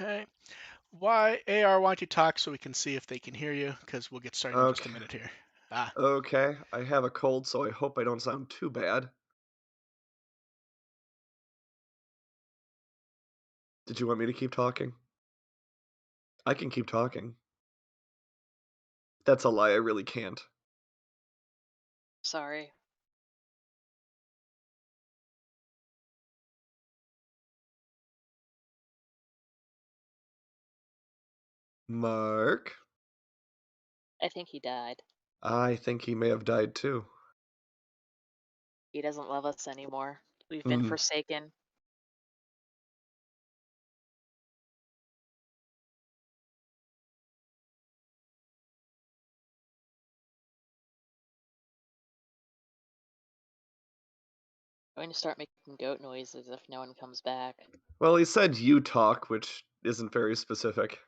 Okay. Why AR? Why don't you talk so we can see if they can hear you? Because we'll get started in just a Okay. minute here. Ah, Okay. I have a cold, so I hope I don't sound too bad. Did you want me to keep talking? I can keep talking. That's a lie. I really can't. Sorry. Mark? I think he died. I think he may have died too. He doesn't love us anymore. We've been Hmm. forsaken. I'm going to start making goat noises if no one comes back. Well, he said you talk, which isn't very specific.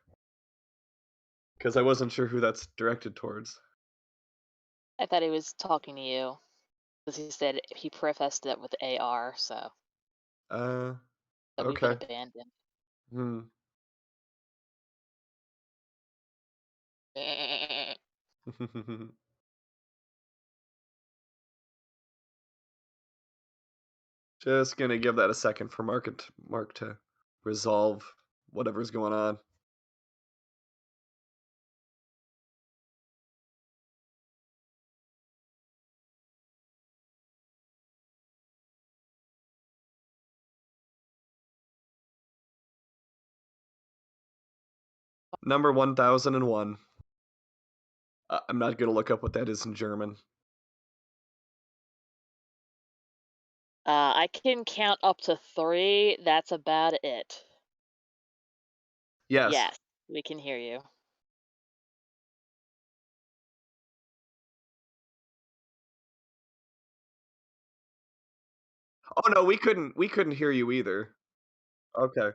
Because I wasn't sure who that's directed towards. I thought he was talking to you. Because he said he prefaced it with AR, so Uh, that we've been okay. abandoned. Hmm. Just gonna give that a second for Mark to resolve whatever's going on. Number 1001. I'm not gonna look up what that is in German. I can count up to 3. That's about it. Yes. Yes, we can hear you. Oh no, we couldn't hear you either. Okay.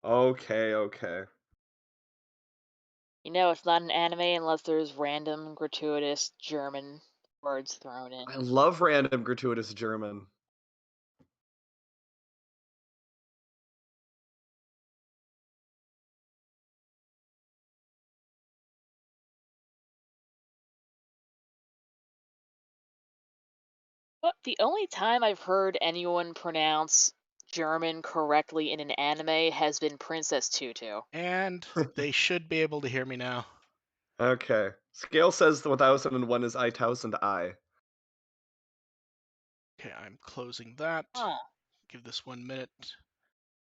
Okay, okay. You know, it's not an anime unless there's random, gratuitous German words thrown I in. love random gratuitous German. But the only time I've heard anyone pronounce German correctly in an anime has been Princess Tutu. and they should be able to hear me now. Okay. Scale says the 1001 is I thousand I. Okay, I'm closing that. Huh. Give this 1 minute.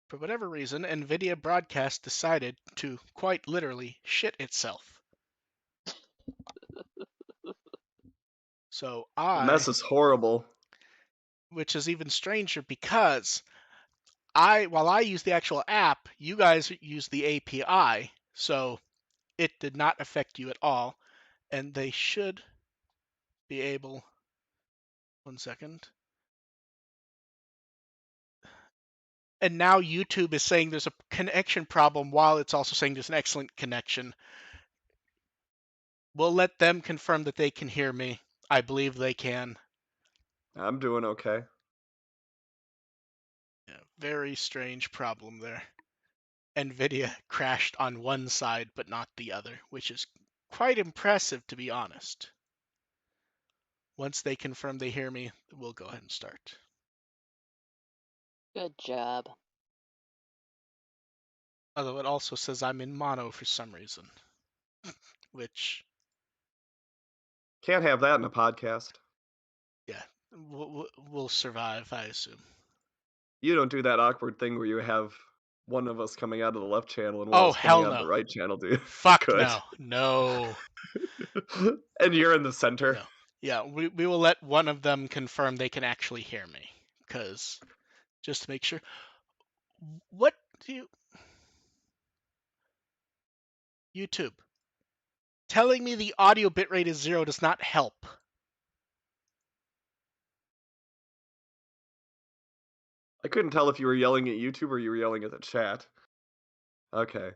For whatever reason, NVIDIA Broadcast decided to quite literally shit itself. So The mess is horrible. which is even stranger because while I use the actual app, you guys use the API, so it did not affect you at all, and they should be able. 1 second. And now YouTube is saying there's a connection problem while it's also saying there's an excellent connection. We'll let them confirm that they can hear me. I believe they can. I'm doing okay. Yeah, very strange problem there. NVIDIA crashed on one side but not the other, which is quite impressive to be honest. Once they confirm they hear me, we'll go ahead and start. Good job. Although it also says I'm in mono for some reason, which, Can't have that in a podcast. yeah, we'll survive, I assume. You don't do that awkward thing where you have one of us coming out of the left channel and one of Oh, us coming hell out of the no. right channel, do you? Fuck Good. no. No. And you're in the center. No. Yeah, we will let one of them confirm they can actually hear me. Because, just to make sure. What do you. YouTube. Telling me the audio bitrate is 0 does not help. I couldn't tell if you were yelling at YouTube or you were yelling at the chat. Okay.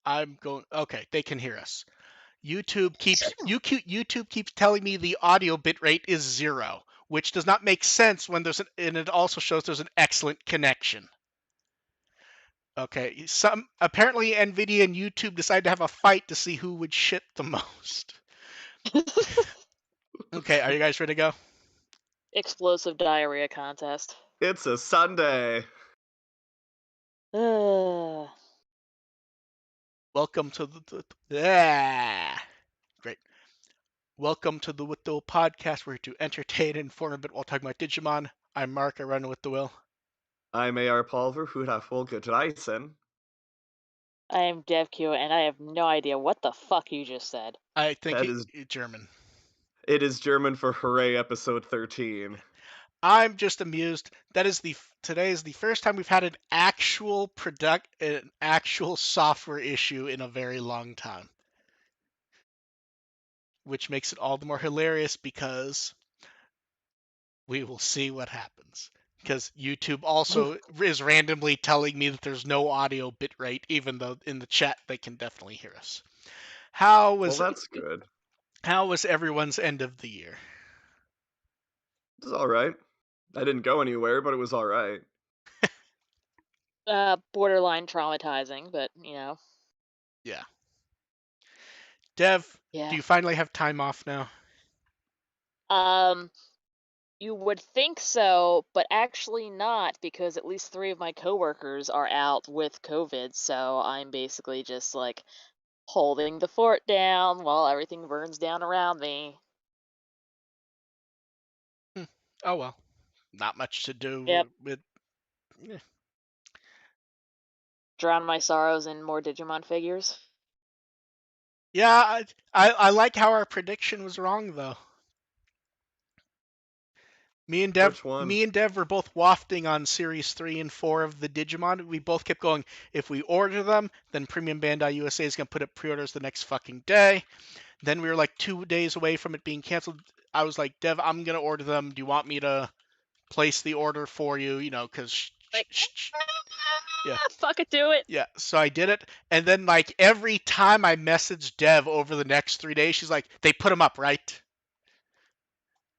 I'm going. Okay, they can hear us. YouTube keeps telling me the audio bitrate is 0, which does not make sense when and it also shows there's an excellent connection. Okay, apparently Nvidia and YouTube decided to have a fight to see who would shit the most. Okay, are you guys ready to go? Explosive diarrhea contest. It's a Sunday. Ugh. Welcome to great. Welcome to the With the Will podcast. We're here to entertain and inform a bit while talking about Digimon. I'm Mark. I run with the Will. I'm AR Palver, Huda Folke Dreisen. I am DevQ, and I have no idea what the fuck you just said. I think That is, German. it is German for Hooray episode 13. I'm just amused. Today is the first time we've had an actual software issue in a very long time, which makes it all the more hilarious because we will see what happens. Because YouTube also is randomly telling me that there's no audio bitrate, even though in the chat they can definitely hear us. How Well, was that's good. how was everyone's end of the year? It's alright. I didn't go anywhere, but it was alright. Borderline traumatizing, but Yeah. Dev, do yeah. you finally have time off now? Um, you would think so, but actually not, because at least 3 of my coworkers are out with COVID, so I'm basically just like holding the fort down while everything burns down around me. Oh well, not much to Yep. do with. eh. Drown my sorrows in more Digimon figures. Yeah, I like how our prediction was wrong though. Which one? Me and Dev were both wafting on Series 3 and 4 of the Digimon. We both kept going, if we order them, then Premium Bandai USA is going to put up pre-orders the next fucking day. Then we were like 2 days away from it being canceled. I was like, Dev, I'm going to order them. Do you want me to place the order for you? You know, because... Like, Yeah. fuck it, do it. Yeah, so I did it, and then like every time I messaged Dev over the next 3 days, she's like, "They put them up, right?"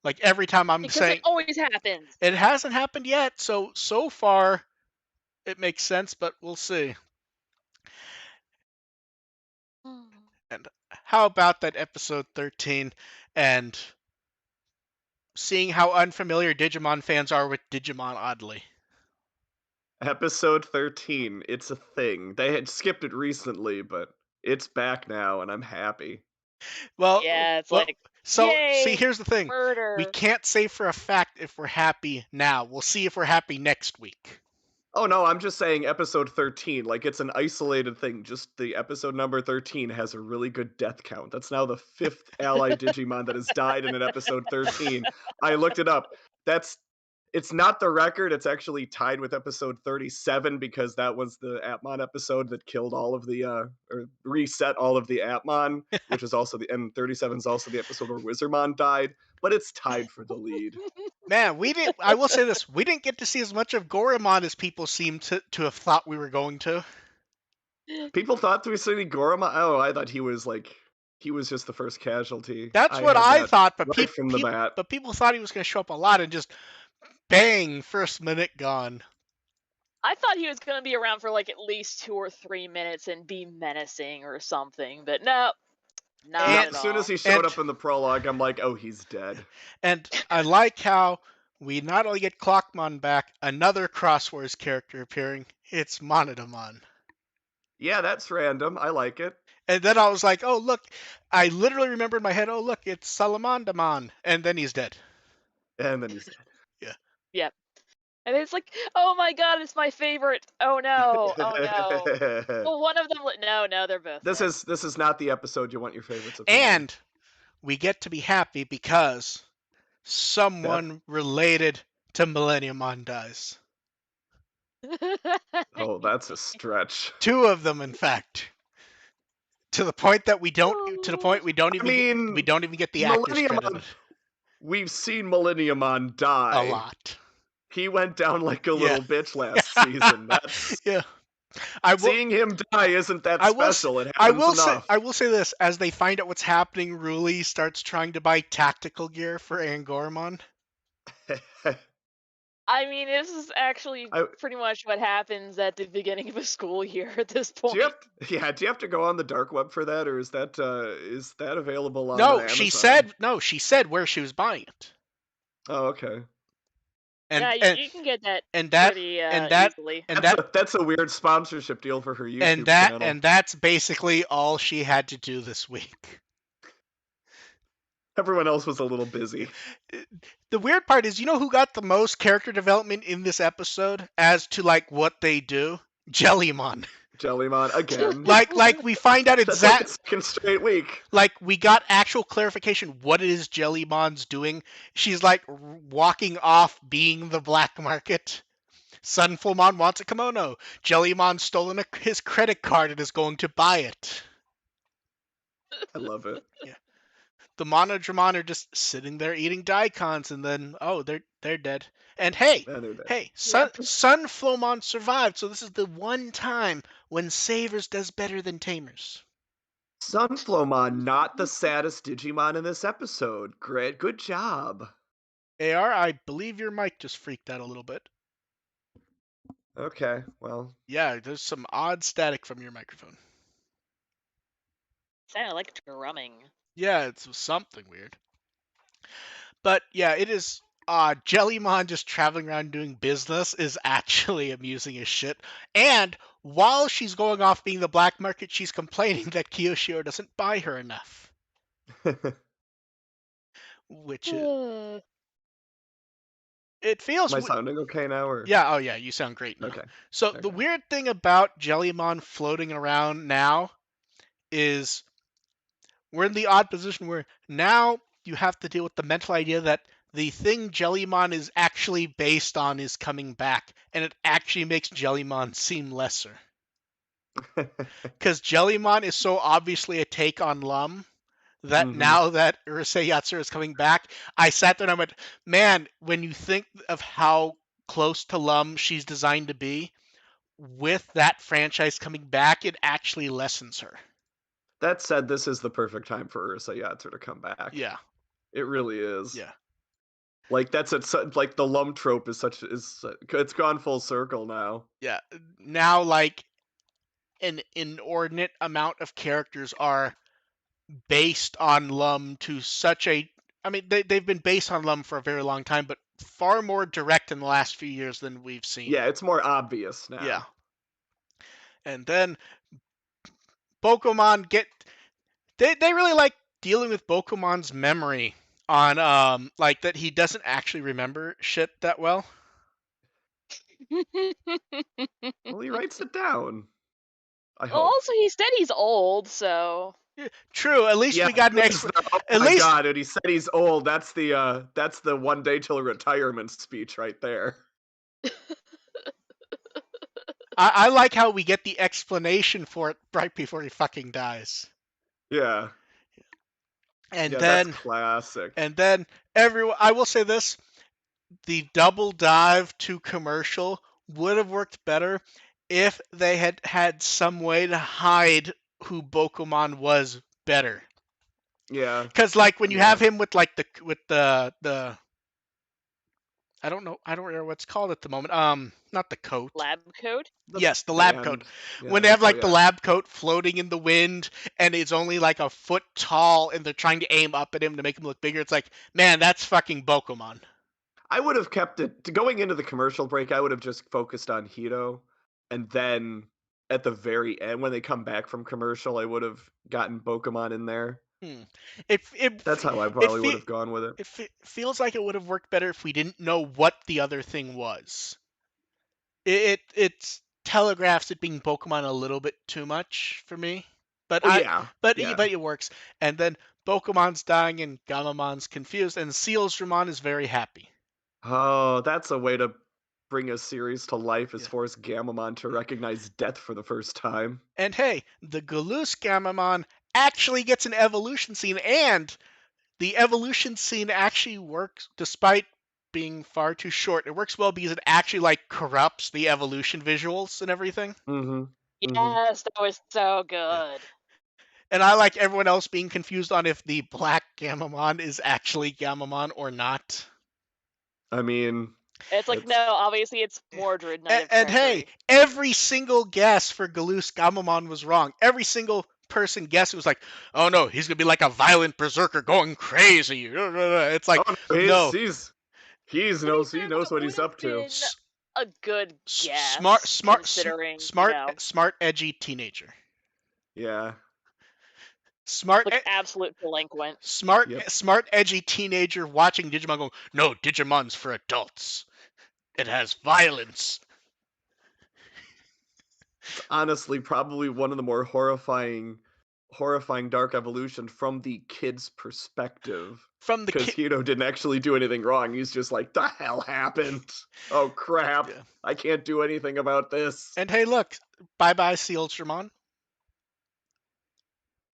Like every time I'm Because it saying always happens. it hasn't happened yet, so far it makes sense, but we'll see. And how about that episode 13 and seeing how unfamiliar Digimon fans are with Digimon oddly. Episode 13. It's a thing. They had skipped it recently, but it's back now, and I'm happy. Well, Yeah, it's well, like, so see, yay, here's the thing. We murder. can't say for a fact if we're happy now. We'll see if we're happy next week. Oh no, I'm just saying episode 13. Like, it's an isolated thing. Just the episode number 13 has a really good death count. That's now the 5th allied Digimon that has died in an episode 13. I looked it up. It's not the record. It's actually tied with episode 37 because that was the Atmon episode that killed all of the or reset all of the Atmon, which is also and 37 is also the episode where Wizardmon died, but it's tied for the lead. Man, we didn't. I will say this: we didn't get to see as much of Goramon as people seem to have thought we were going to. People thought 360 Gorama. Oh, I thought he was just the first casualty. That's I what had I that thought, but right from the bat. people thought he was going to show up a lot and just bang, first minute gone. I thought he was going to be around for like at least 2 or 3 minutes and be menacing or something, but no, not And at As soon as all. he showed up in the prologue, I'm like, oh, he's dead. and I like how we not only get Clockmon back, another Crosswords character appearing. It's Monodamon. Yeah, that's random. I like it. And then I was like, oh look, I literally remember in my head, oh look, it's Salamandamon, and then he's dead. And then he's dead. Yeah. Yep. And it's like, oh my god, it's my favorite. Oh no, oh no. Well, one of them, no, they're both This dead. is not the episode you want your favorites of the year. And we get to be happy because someone related to Millenniumon dies. Oh, that's a stretch. 2 of them, in fact. To the point that we don't we don't even get the actors credited. We've seen Millenniumon die. A lot. He went down like a Yeah. little bitch last season. That's Yeah. seeing him die isn't that I will special. It I happens will enough. I will say this: as they find out what's happening, Ruli starts trying to buy tactical gear for Angoramon. I mean, this is actually I, pretty much what happens at the beginning of a school year at this do you point. have yeah, do you have to go on the dark web for that, or is that available on No, she Amazon? said no. She said where she was buying it, Oh, okay. Yeah, and you, and you can get that and that pretty and that easily. and that That's a weird sponsorship deal for her and YouTube that channel. and that's basically all she had to do this week. Everyone else was a little busy. The weird part is, you know who got the most character development in this episode as to like what they do? Jellymon. Jellymon again. Like we find out That's like exact its second straight week. like we got actual clarification what it is Jellymon's doing. She's like walking off being the black market. Sunfulmon wants a kimono. Jellymon's stolen his credit card and is going to buy it. I love it. Yeah. The Monodramon are just sitting there eating daikons, and then they're dead. And hey, And they're dead. hey, Yep. Sunflowmon survived, so this is the one time when Savers does better than Tamers. Sunflowmon, not the saddest Digimon in this episode. Great, good job. AR, I believe your mic just freaked out a little bit. Okay, well, Yeah, there's some odd static from your microphone. Sounded like drumming. Yeah, it's something weird. But yeah, it is. Jellymon just traveling around doing business is actually amusing as shit. And while she's going off being the black market, she's complaining that Kiyoshiro doesn't buy her enough. Which Uh, it feels. am I sounding okay now, or Yeah, oh yeah, you sound great now. okay? So the Okay. weird thing about Jellymon floating around now is we're in the odd position where now you have to deal with the mental idea that the thing Jellymon is actually based on is coming back, and it actually makes Jellymon seem lesser. Because Jellymon is so obviously a take on Lum that hmm now that Urusei Yatsura is coming back, I sat there and I went, man, when you think of how close to Lum she's designed to be, with that franchise coming back, it actually lessens her. That said, this is the perfect time for Ursa Yatzer to come back. Yeah, It really is. yeah. Like that's it. Like the Lum trope is such is it's gone full circle now. Yeah, now like an inordinate amount of characters are based on Lum to such a. I mean, they've been based on Lum for a very long time, but far more direct in the last few years than we've seen. Yeah, it's more obvious Yeah. now. And then Pokemon get. They really like dealing with Pokemon's memory on like that he doesn't actually remember shit that well. Well, he writes it down. I well, hope. also he said he's old, so True, at least Yeah, we got an oh at my least god, and he said he's old. That's the one day till retirement speech right there. I like how we get the explanation for it right before he fucking dies. Yeah. And Yeah, that's then classic. and then everyone I will say this, the double dive to commercial would have worked better if they had had some way to hide who Pokemon was better. Yeah. Cuz like when you Yeah. have him with like the I don't remember what's called at the moment. Not the coat. lab coat. The Yes, the lab coat. band. Yeah, When they lab have coat, like the yeah. lab coat floating in the wind and it's only like a foot tall and they're trying to aim up at him to make him look bigger, it's like, man, that's fucking Pokemon. I would have kept it going into the commercial break. I would have just focused on Hito, and then at the very end, when they come back from commercial, I would have gotten Pokemon in there. Hmm. It it That's how I it, probably would fe- have gone with it. it feels like it would have worked better if we didn't know what the other thing was. It telegraphs it being Pokemon a little bit too much for me, but Oh yeah, yeah. but it works. And then Pokemon's dying and Gamamon's confused, and Sealsdramon is very happy. Oh, that's a way to bring a series to life, is Yeah. force Gamamon to recognize death for the first time. And hey, the Galoose Gamamon actually gets an evolution scene, and the evolution scene actually works despite being far too short. It works well because it actually like corrupts the evolution visuals and everything. Mm-hmm. Mm-hmm. Yes, that was so Yeah. good. And I like everyone else being confused on if the black Gamamon is actually Gamamon or not. I mean, It's like, it's no, obviously it's Mordred, Knight of And hey, Treachery. every single guess for Galus Gamamon was wrong. Every single person guessed was like, oh no, he's gonna be like a violent berserker going crazy. It's like, oh no, no, he To be knows fair, what that would he's up have to. been a good smart, guess, smart, considering, smart, edgy teenager. Yeah. Smart, like absolute delinquent. Yep. smart, edgy teenager watching Digimon going, no, Digimon's for adults. It has violence. It's honestly probably one of the more horrifying Dark Evolution from the kid's perspective. From the Because kid. Hito didn't actually do anything wrong. He's just like, the hell happened? Oh crap. Yeah. I can't do anything about this. And hey, look, bye bye, Sea Ultramon.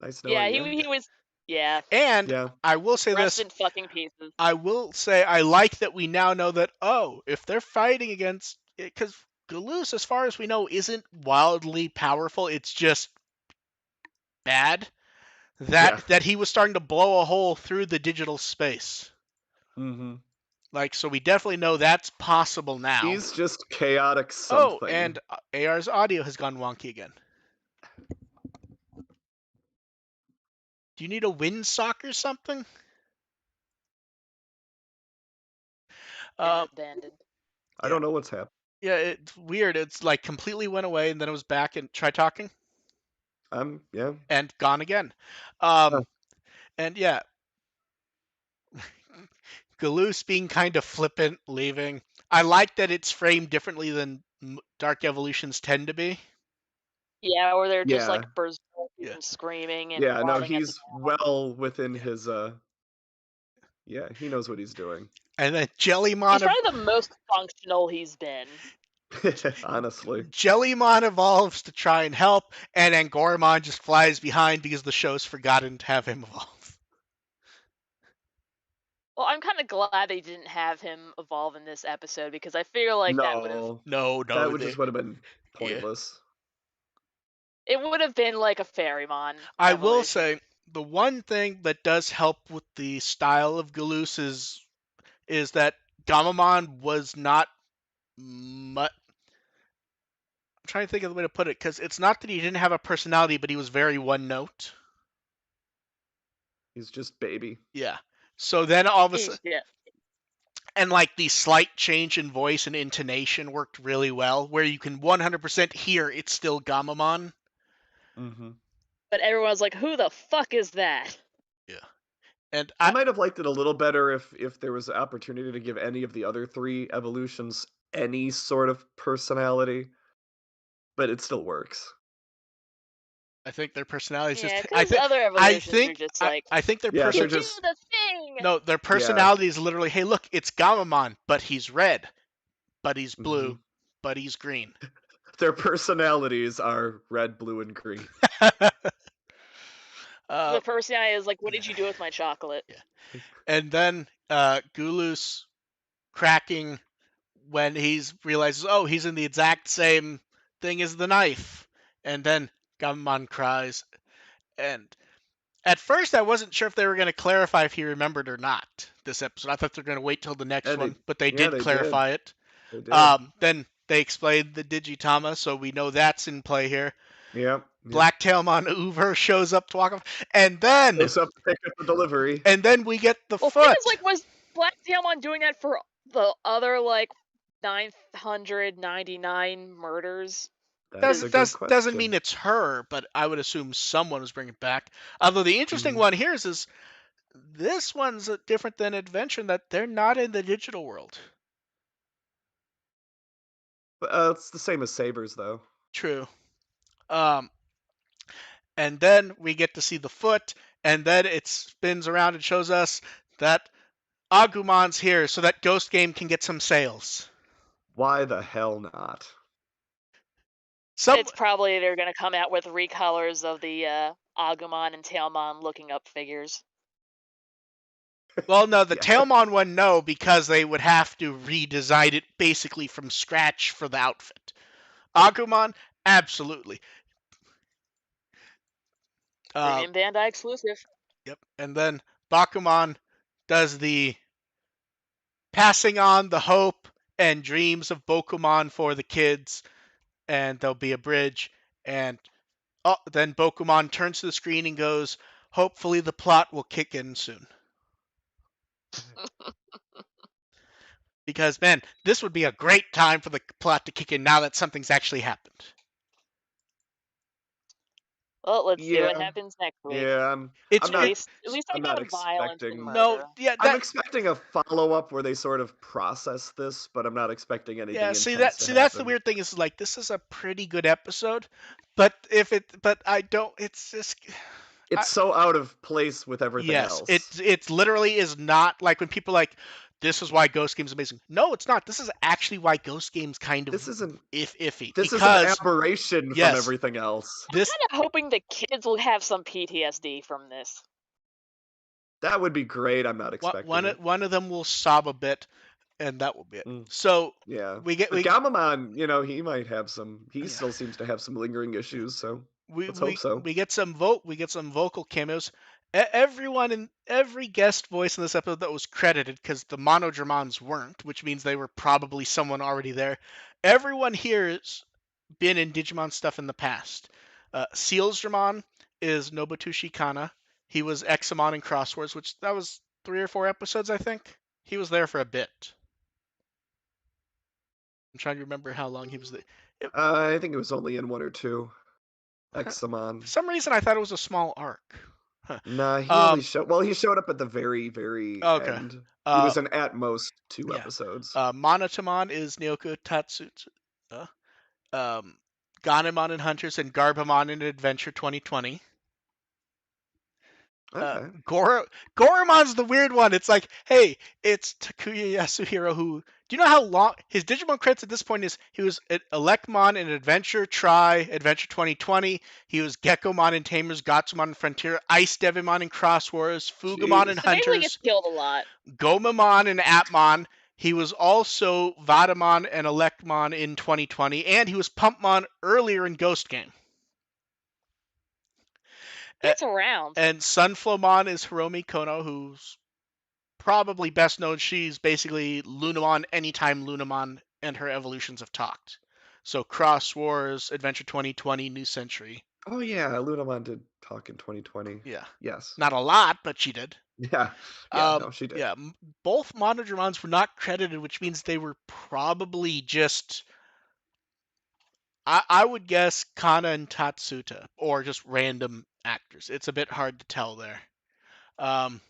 Nice Yeah, knowing you. he was. Yeah, And Yeah. I will say rest this. in fucking pieces. I will say I like that we now know that, oh, if they're fighting against, because Galus, as far as we know, isn't wildly powerful. It's just bad. Yeah. That he was starting to blow a hole through the digital space. Mm-hmm. Like, so we definitely know that's possible now. He's just chaotic Oh, something. and AR's audio has gone wonky again. Do you need a windsock or something? Been Uh, abandoned. I yeah, don't know what's happening. yeah, it's weird. It's like completely went away and then it was back and try talking Yeah. and gone again. Huh. And yeah, Galus being kind of flippant, leaving. I like that it's framed differently than Dark Evolutions tend to be. Yeah, where they're just Yeah. like berserking Yeah, and screaming and Yeah, no, blotting at the he's well within yeah. his yeah, he knows what he's doing. And then He's probably the most functional he's been. Honestly. Jellymon evolves to try and help, and then Goramon just flies behind because the show's forgotten to have him evolve. Well, I'm kind of glad they didn't have him evolve in this episode because I feel like that would have No. No, That no, would just would have been yeah. pointless. it would have been like a Fairymon I will evolution. say the one thing that does help with the style of Galus is that Gamamon was not much. I'm trying to think of the way to put it because it's not that he didn't have a personality, but he was very one note. He's just baby. Yeah. So then all of a sudden, Yeah. and like the slight change in voice and intonation worked really well, where you can 100% hear it's still Gamamon. Mm-hmm. But everyone's like, who the fuck is that? Yeah. And I might have liked it a little better if there was an opportunity to give any of the other three evolutions any sort of personality, but it still works. I think their personalities Yeah, just. because other evolutions are just like, I think their Yeah, you they're person. do just the thing! No, their yeah. personality is literally, hey, look, it's Gamamon, but he's red, but he's Mm-hmm. blue, but he's green. Their personalities are red, blue, and green. The personality is like, what did you do with my chocolate? Yeah. And then Gulus cracking when he realizes, oh, he's in the exact same thing as the knife. And then Gamamon cries. And at first, I wasn't sure if they were going to clarify if he remembered or not this episode. I thought they were going to wait till the next And one, but they did they did. clarify it. They did. Then they explained the Digitama, so we know that's in play here. Yep. Blacktailmon Uber shows up to walk off, and then Goes up to pick up the delivery. we get the Well, thing foot. is, like, was Blacktailmon doing that for the other, like, 999 murders? That's a good question. Doesn't mean it's her, but I would assume someone was bringing it back. Although the interesting one here is this one's different than Adventure in that they're not in the digital world. It's the same as Sabers, though. True. And then we get to see the foot, and then it spins around and shows us that Agumon's here, so that Ghost Game can get some sales. Why the hell not? It's probably they're going to come out with recolors of the Agumon and Tailmon looking up figures. Well, no, the Yeah. Tailmon one, no, because they would have to redesign it basically from scratch for the outfit. Agumon, absolutely. Premium Bandai exclusive. Yep. And then Bakuman does the passing on the hope and dreams of Bokumon for the kids, and there'll be a bridge, and then Bokumon turns to the screen and goes, "Hopefully the plot will kick in soon." Because man, this would be a great time for the plot to kick in now that something's actually happened. Well, let's see what Yeah, happens next week. yeah. It's I'm At not. it, least I I'm not got violence and expecting. no, murder. yeah, I'm expecting a follow-up where they sort of process this, but I'm not expecting anything yeah. intense to That's the happen. weird thing is like this is a pretty good episode, but I don't. It's just I, It's so out of place with everything yes, else. it's literally is not like when people are like this is why Ghost Game's amazing. No, it's not. This is actually why Ghost Game's kind of This isn't. iffy This is an because aberration from yes, everything else. I'm this kind of hoping the kids will have some PTSD from this. That would be great. I'm not expecting it. one of them will sob a bit, and that will be it. Mm, So yeah, but we Gamamon, he might have some. He yeah. still seems to have some lingering issues. So we let's hope we so. we get some vocal cameos. Everyone in every guest voice in this episode that was credited because the Monodramons weren't, which means they were probably someone already there. Everyone here has been in Digimon stuff in the past. Sealsdramon is Nobutoshi Kana. He was Examon in Crosswords, which that was 3 or 4 episodes, I think. He was there for a bit. I'm trying to remember how long he was there. I think it was only in one or two. For Examon. some reason, I thought it was a small arc. Huh. Nah, he only Um, showed. Well, he showed up at the very, very okay. end. He Uh, was in at most 2 yeah. episodes. Monotamon is Naoko Tatsutsu. Um, Ganemon in Hunters and Garbamon in Adventure 2020. Okay. Goramon's the weird one. It's like, hey, it's Takuya Yasuhiro who. Do you know how long his Digimon credits at this point is? He was at Elecmon in Adventure, Adventure 2020. He was Gekomon in Tamers, Gatsumon in Frontier, Ice Devimon in Cross Wars, Fugamon in Jeez. So basically, gets Hunters, killed a lot. Gomamon in Atmon. He was also Vadamon and Elecmon in 2020, and he was Pumpmon earlier in Ghost Game. Gets around. And Sunflowmon is Hiromi Kono, who's probably best known. She's basically Lunamon anytime Lunamon and her evolutions have talked. So Cross Wars, Adventure 2020, New Century. Oh yeah, Lunamon did talk in 2020. Yeah. Yes. Not a lot, but she did. Yeah. Yeah. No, she did. Yeah, both Monodramons were not credited, which means they were probably just I would guess Kana and Tatsuta, or just random actors. It's a bit hard to tell there. Um,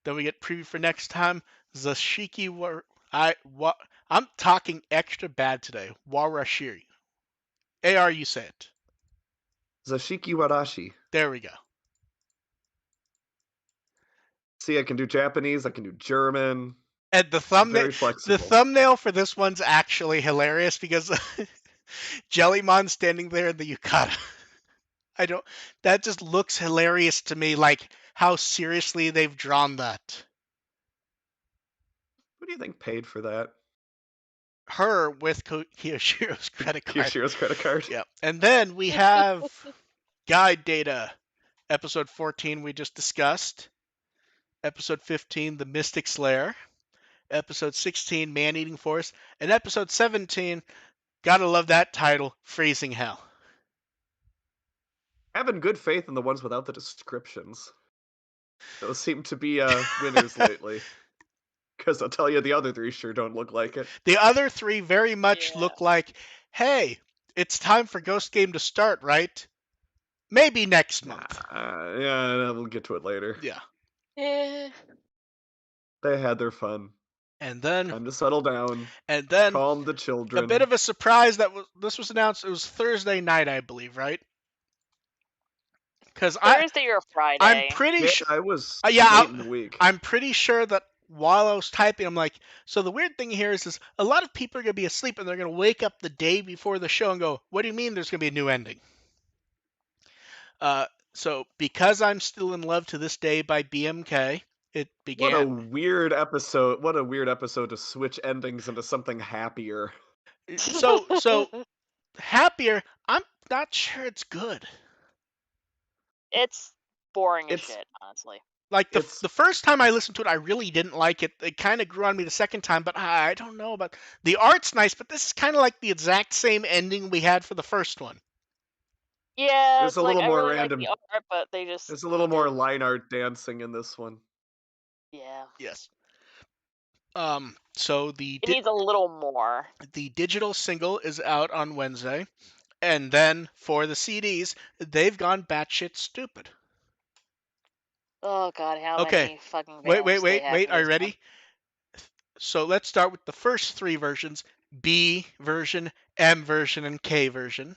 then we get preview for next time. Zashiki I'm talking extra bad today. Warashiri. AR, you say it. Zashiki Warashi. There we go. See, I can do Japanese. I can do German. And Very flexible. the thumbnail for this one's actually hilarious because Jellymon standing there in the yukata. That just looks hilarious to me, like how seriously they've drawn that. Who do you think paid for that? Her with Kiyoshiro's credit card. Kiyoshiro's credit card. Yeah. And then we have guide data. Episode 14 we just discussed. Episode 15, The Mystic's Lair. Episode 16, Man-Eating Forest. And episode 17, gotta love that title, Freezing Hell. Having good faith in the ones without the descriptions. Those seem to be winners lately. Because I'll tell you, the other three sure don't look like it. The other three very much look like, hey, it's time for Ghost Game to start, right? Maybe next month. Yeah, we'll get to it later. Yeah. They had their fun. And then Time to settle down. And then Calm the children. a bit of a surprise this was announced. It was Thursday night, I believe, right? Because Thursday or Friday. I'm pretty sure. I was late in the week. I'm pretty sure that while I was typing, I'm like, so the weird thing here is a lot of people are gonna be asleep and they're gonna wake up the day before the show and go, "What do you mean there's gonna be a new ending?" So because I'm still in love to this day by BMK, it began. What a weird episode! What a weird episode to switch endings into something happier. So happier. I'm not sure it's good. It's boring as shit, honestly. Like It's the first time I listened to it, I really didn't like it. It kind of grew on me the second time, but I don't know about the art's nice, but this is kind of like the exact same ending we had for the first one. Yeah, there's it's a like little I more really like the random. art, but they just There's a little need more to. line art dancing in this one. Yeah, Yes. So it needs a little more. the digital single is out on Wednesday, and then for the CDs, they've gone batshit stupid. Oh God, how Okay, many fucking wait, wait, bands do they wait, have wait. for Are you this one? ready? So let's start with the first three versions: B version, M version, and K version,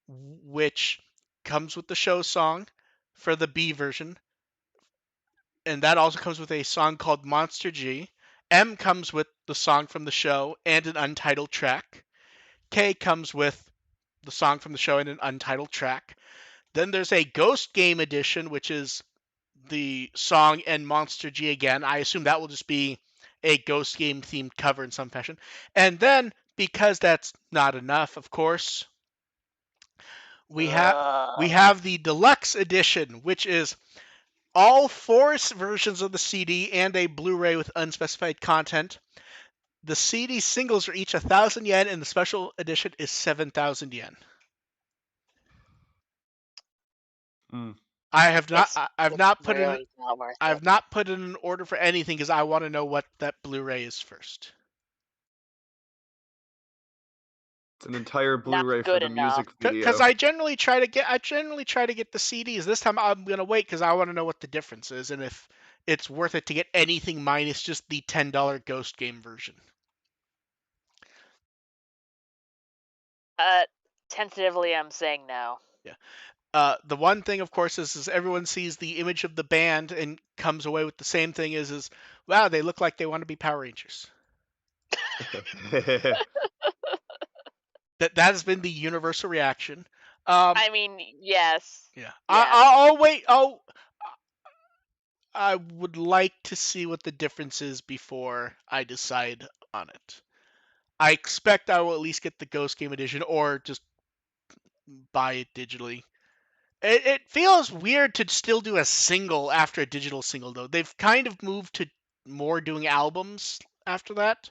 which comes with the show song for the B version, and that also comes with a song called Monster G. M comes with the song from the show and an untitled track. K comes with the song from the show and an untitled track. Then there's a Ghost Game edition, which is the song and Monster G again. I assume that will just be a Ghost Game themed cover in some fashion. And then, because that's not enough, of course, we have we Ugh. have the deluxe edition, which is all four versions of the CD and a Blu-ray with unspecified content. The CD singles are each 1,000 yen, and the special edition is 7,000 yen. Hmm. I have not. It's I've it's not put in. really not worth it. I've not put in an order for anything because I want to know what that Blu-ray is first. It's an entire Not Blu-ray for good the enough. music Because video. I generally try to get the CDs. This time I'm gonna wait because I want to know what the difference is and if it's worth it to get anything minus just the $10 Ghost Game version. Uh, Tentatively, I'm saying no. Yeah. The one thing, of course, is everyone sees the image of the band and comes away with the same thing is wow, they look like they want to be Power Rangers. That has been the universal reaction. Um, I mean, yes, yeah. yes. I'll wait. I would like to see what the difference is before I decide on it. I expect I will at least get the Ghost Game edition or just buy it digitally. It feels weird to still do a single after a digital single, though. They've kind of moved to more doing albums after that.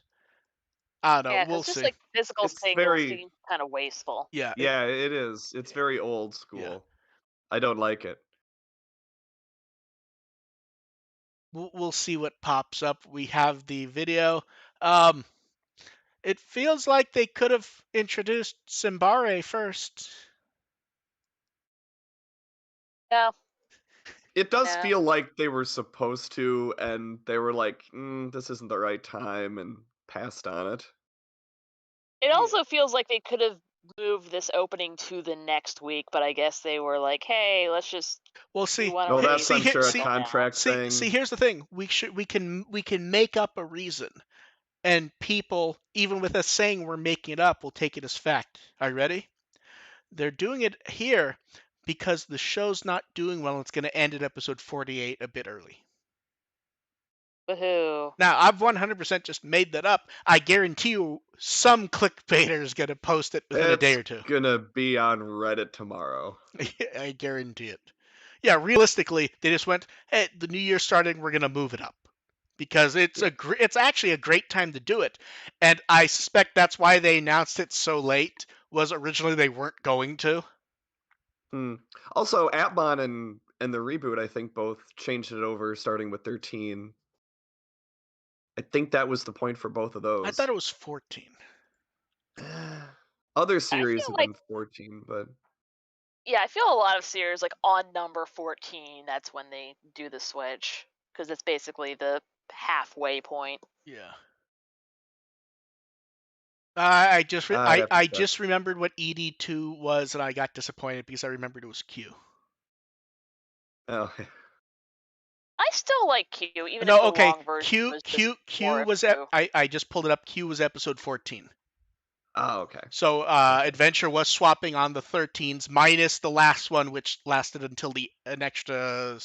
I don't know. Yeah, We'll because just see. like physical It's singles very, seem kind of wasteful. Yeah, yeah, it is. It's very old yeah. school. I don't like it. We'll see what pops up. We have the video. Um, it feels like they could have introduced Simbare first. Yeah, It does yeah. feel like they were supposed to, and they were like, this isn't the right time, and passed on it. It Yeah. also feels like they could have moved this opening to the next week, but I guess they were like, "Hey, let's just Well, we see, want to Well, that's, release see I'm this here, sure, a see, single now." contract see. thing. Here's the thing: we can make up a reason, and people, even with us saying we're making it up, will take it as fact. Are you ready? They're doing it here because the show's not doing well. And it's going to end at episode 48 a bit early. Woohoo! Now, I've 100% just made that up. I guarantee you some clickbaiter is going to post it within a day It's or two. gonna be on Reddit tomorrow. I guarantee it. Yeah, realistically, they just went, "Hey, the new year's starting. We're going to move it up." Because Yeah. it's actually a great time to do it, and I suspect that's why they announced it so late. Was originally they weren't going to. Hmm. Also, Atmon and the reboot, I think, both changed it over, starting with 13. I think that was the point for both of I thought those. it was 14. Other I series feel have like been 14, but yeah, I feel a lot of series like on number 14. That's when they do the switch because it's basically the halfway point. Yeah. I just I'd have to I check. just remembered what ED2 was, and I got disappointed because I remembered it was Q. Oh, I still like Q, even if No, the okay. long version Q was just Q Q more of was Q. I just pulled it up. Q was episode 14. oh, okay, So okay. Adventure was swapping on the 13s minus the last one, which lasted until the an extra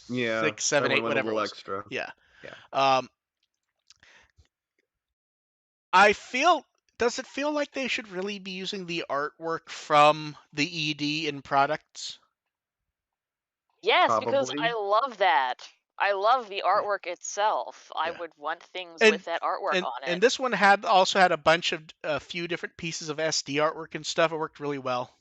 Yeah, six, that seven, one eight, went a whatever it little was. extra. Yeah. Yeah. Um, I feel. Does it feel like they should really be using the artwork from the ED in products? Yes, because I probably. love that. I love the Yeah, artwork itself. I yeah. would want things And with that artwork and on and it. this one had also had a few different pieces of SD artwork and stuff. It worked really well.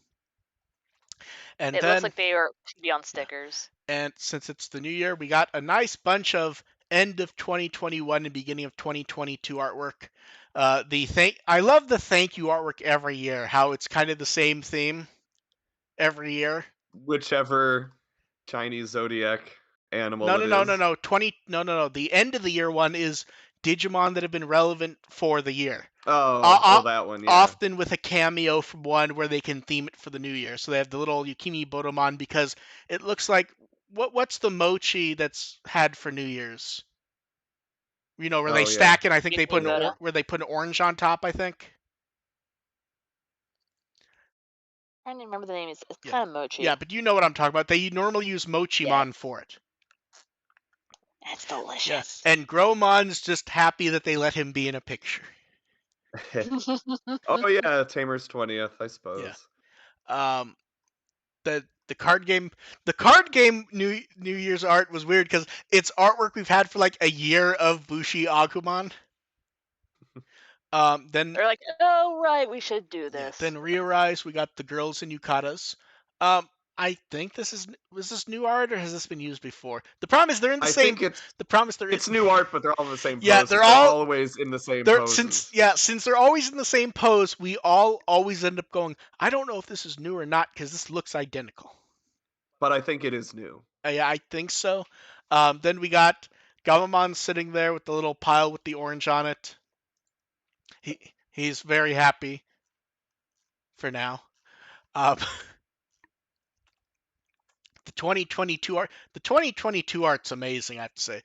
And It looks then like they are should be on yeah, stickers. and since it's the new year, we got a nice bunch of end of 2021 and beginning of 2022 artwork. I love the thank you artwork every year. How it's kind of the same theme every year. Whichever Chinese zodiac No, animal no, it no, no, is. no. 20. No, no, no. The end of the year one is Digimon that have been relevant for the year. Oh, Uh, oh, that one, yeah. Often with a cameo from one where they can theme it for the new year. So they have the little Yukimi Bodomon because it looks like what's the mochi that's had for New Year's? You know, where they Oh, yeah. stack it. I think they put Yukimi Bodo. where they put an orange on top. I think. Trying to remember the name. It's Yeah, kind of yeah, mochi. but you know what I'm talking about. They normally use Yeah, Mochimon for it. that's Yeah, delicious. and Gromon's just happy that they let him be in a picture. Oh, yeah, Tamer's 20th, I Yeah. suppose. Um, the card game New Year's art was weird because it's artwork we've had for like a year of Bushi Agumon. Then They're like, oh right, we should do yeah, this. then Rearise we got the girls in Yukatas. Um, I think was this new art or has this been used before? The problem is they're in the I same. think it's The problem is they're in. it's new art, but they're all in the same Yeah, poses. They're always in the same poses. since they're always in the same pose, we all always end up going. I don't know if this is new or not because this looks identical. But I think it is new. Yeah, I think so. Then we got Gamamon sitting there with the little pile with the orange on it. He's very happy for now. Um, the 2022 art's amazing. I have to say,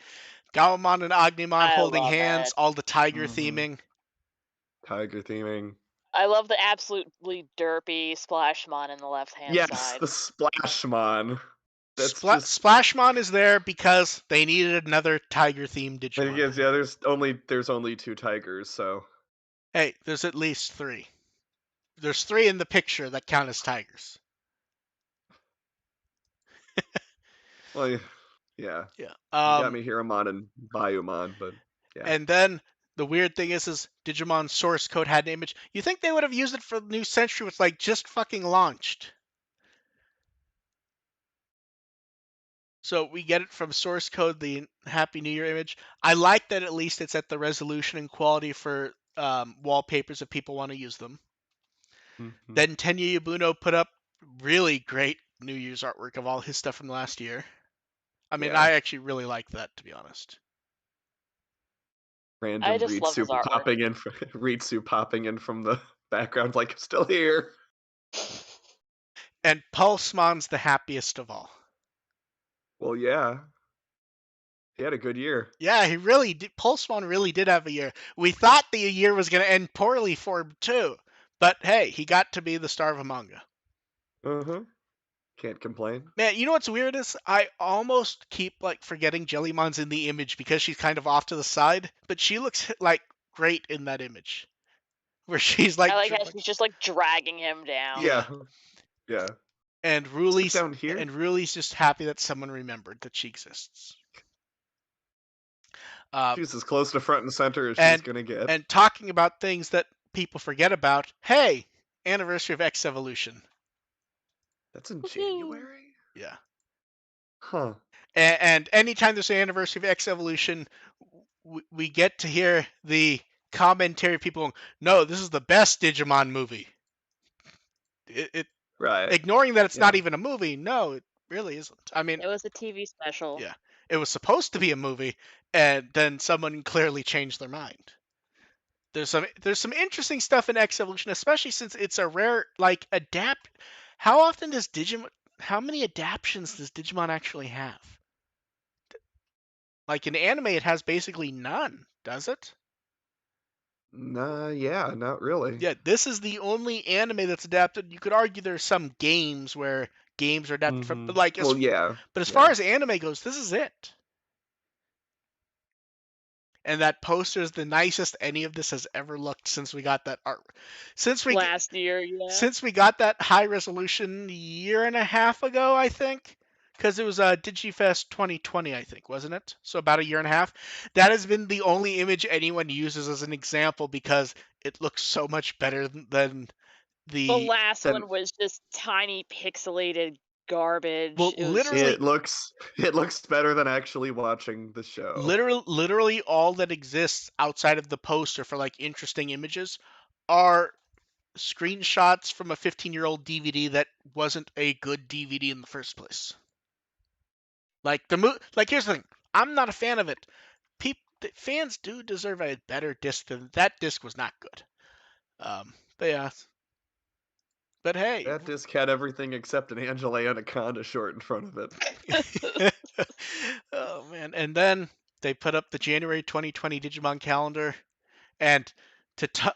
Gamamon and Agnemon I holding love hands, it. all the tiger Hmm. theming. Tiger theming. I love the absolutely derpy Splashmon in the left-hand Yes, side. the Splashmon. That's just. Splashmon is there because they needed another tiger themed And Digimon. yes, yeah. There's only two tigers, so. Hey, there's at least three. There's three in the picture that count as tigers. Well, yeah. Yeah. You got me Hiramon and Bayumon, but yeah. And then the weird thing is Digimon source code had an image. You think they would have used it for the new century? It's like just fucking launched. So we get it from source code, the Happy New Year image. I like that at least it's at the resolution and quality for wallpapers if people want to use them. Hmm. Then Tenya Yabuno put up really great New Year's artwork of all his stuff from last year. I mean, Yeah. I actually really like that, to be honest. I Random just love his artwork. Ritsu popping in from the background, like still here. And Pulsemon's the happiest of all. Well, yeah. He had a good year. Yeah, he really did. Pulsemon really did have a year. We thought the year was going to end poorly for him too, but hey, he got to be the star of a manga. Uh-huh. Can't complain. Man, you know what's weird is I almost keep like forgetting Jellymon's in the image because she's kind of off to the side, but she looks like great in that image where she's I like, like how she's just like dragging him down. yeah, Yeah. Yeah. and Sit down here. Ruli's just happy that someone remembered that she exists. Uh, She's as close to front and center as she's and gonna get. and talking about things that people forget about. Hey, anniversary of X Evolution. That's in January? Yeah. Huh. And anytime there's an anniversary of X Evolution, we get to hear the commentary of people going, no, this is the best Digimon movie. It Right. ignoring that it's Yeah. not even a movie. No, it really isn't. I mean, It was a TV special. yeah, it was supposed to be a movie, and then someone clearly changed their mind. There's some interesting stuff in X Evolution, especially since it's a rare like adapt. How often does Digimon? How many adaptations does Digimon actually have? Like in anime, it has basically none, does it? Nah, yeah, not really. Yeah, this is the only anime that's adapted. You could argue there's some games where games are adapted from, Hmm. but like Well, yeah. as far Yeah. as anime goes, this is it. And that poster is the nicest any of this has ever looked since we got that art. Since we Last year, yeah. since we got that high resolution year and a half ago, I think. because it was Digifest 2020, I think, wasn't it? So about a year and a half. That has been the only image anyone uses as an example because it looks so much better than The the last Then one was just tiny pixelated garbage. well, It was literally, it looks better than actually watching the show. literally all that exists outside of the poster for like interesting images are screenshots from a 15-year-old DVD that wasn't a good DVD in the first place. Like here's the thing, I'm not a fan of it. Fans do deserve a better disc than that. Disc was not good. But yeah, but hey. That disc had everything except an Angela Anaconda short in front of Oh man, and then they put up the January 2020 Digimon calendar, and to t-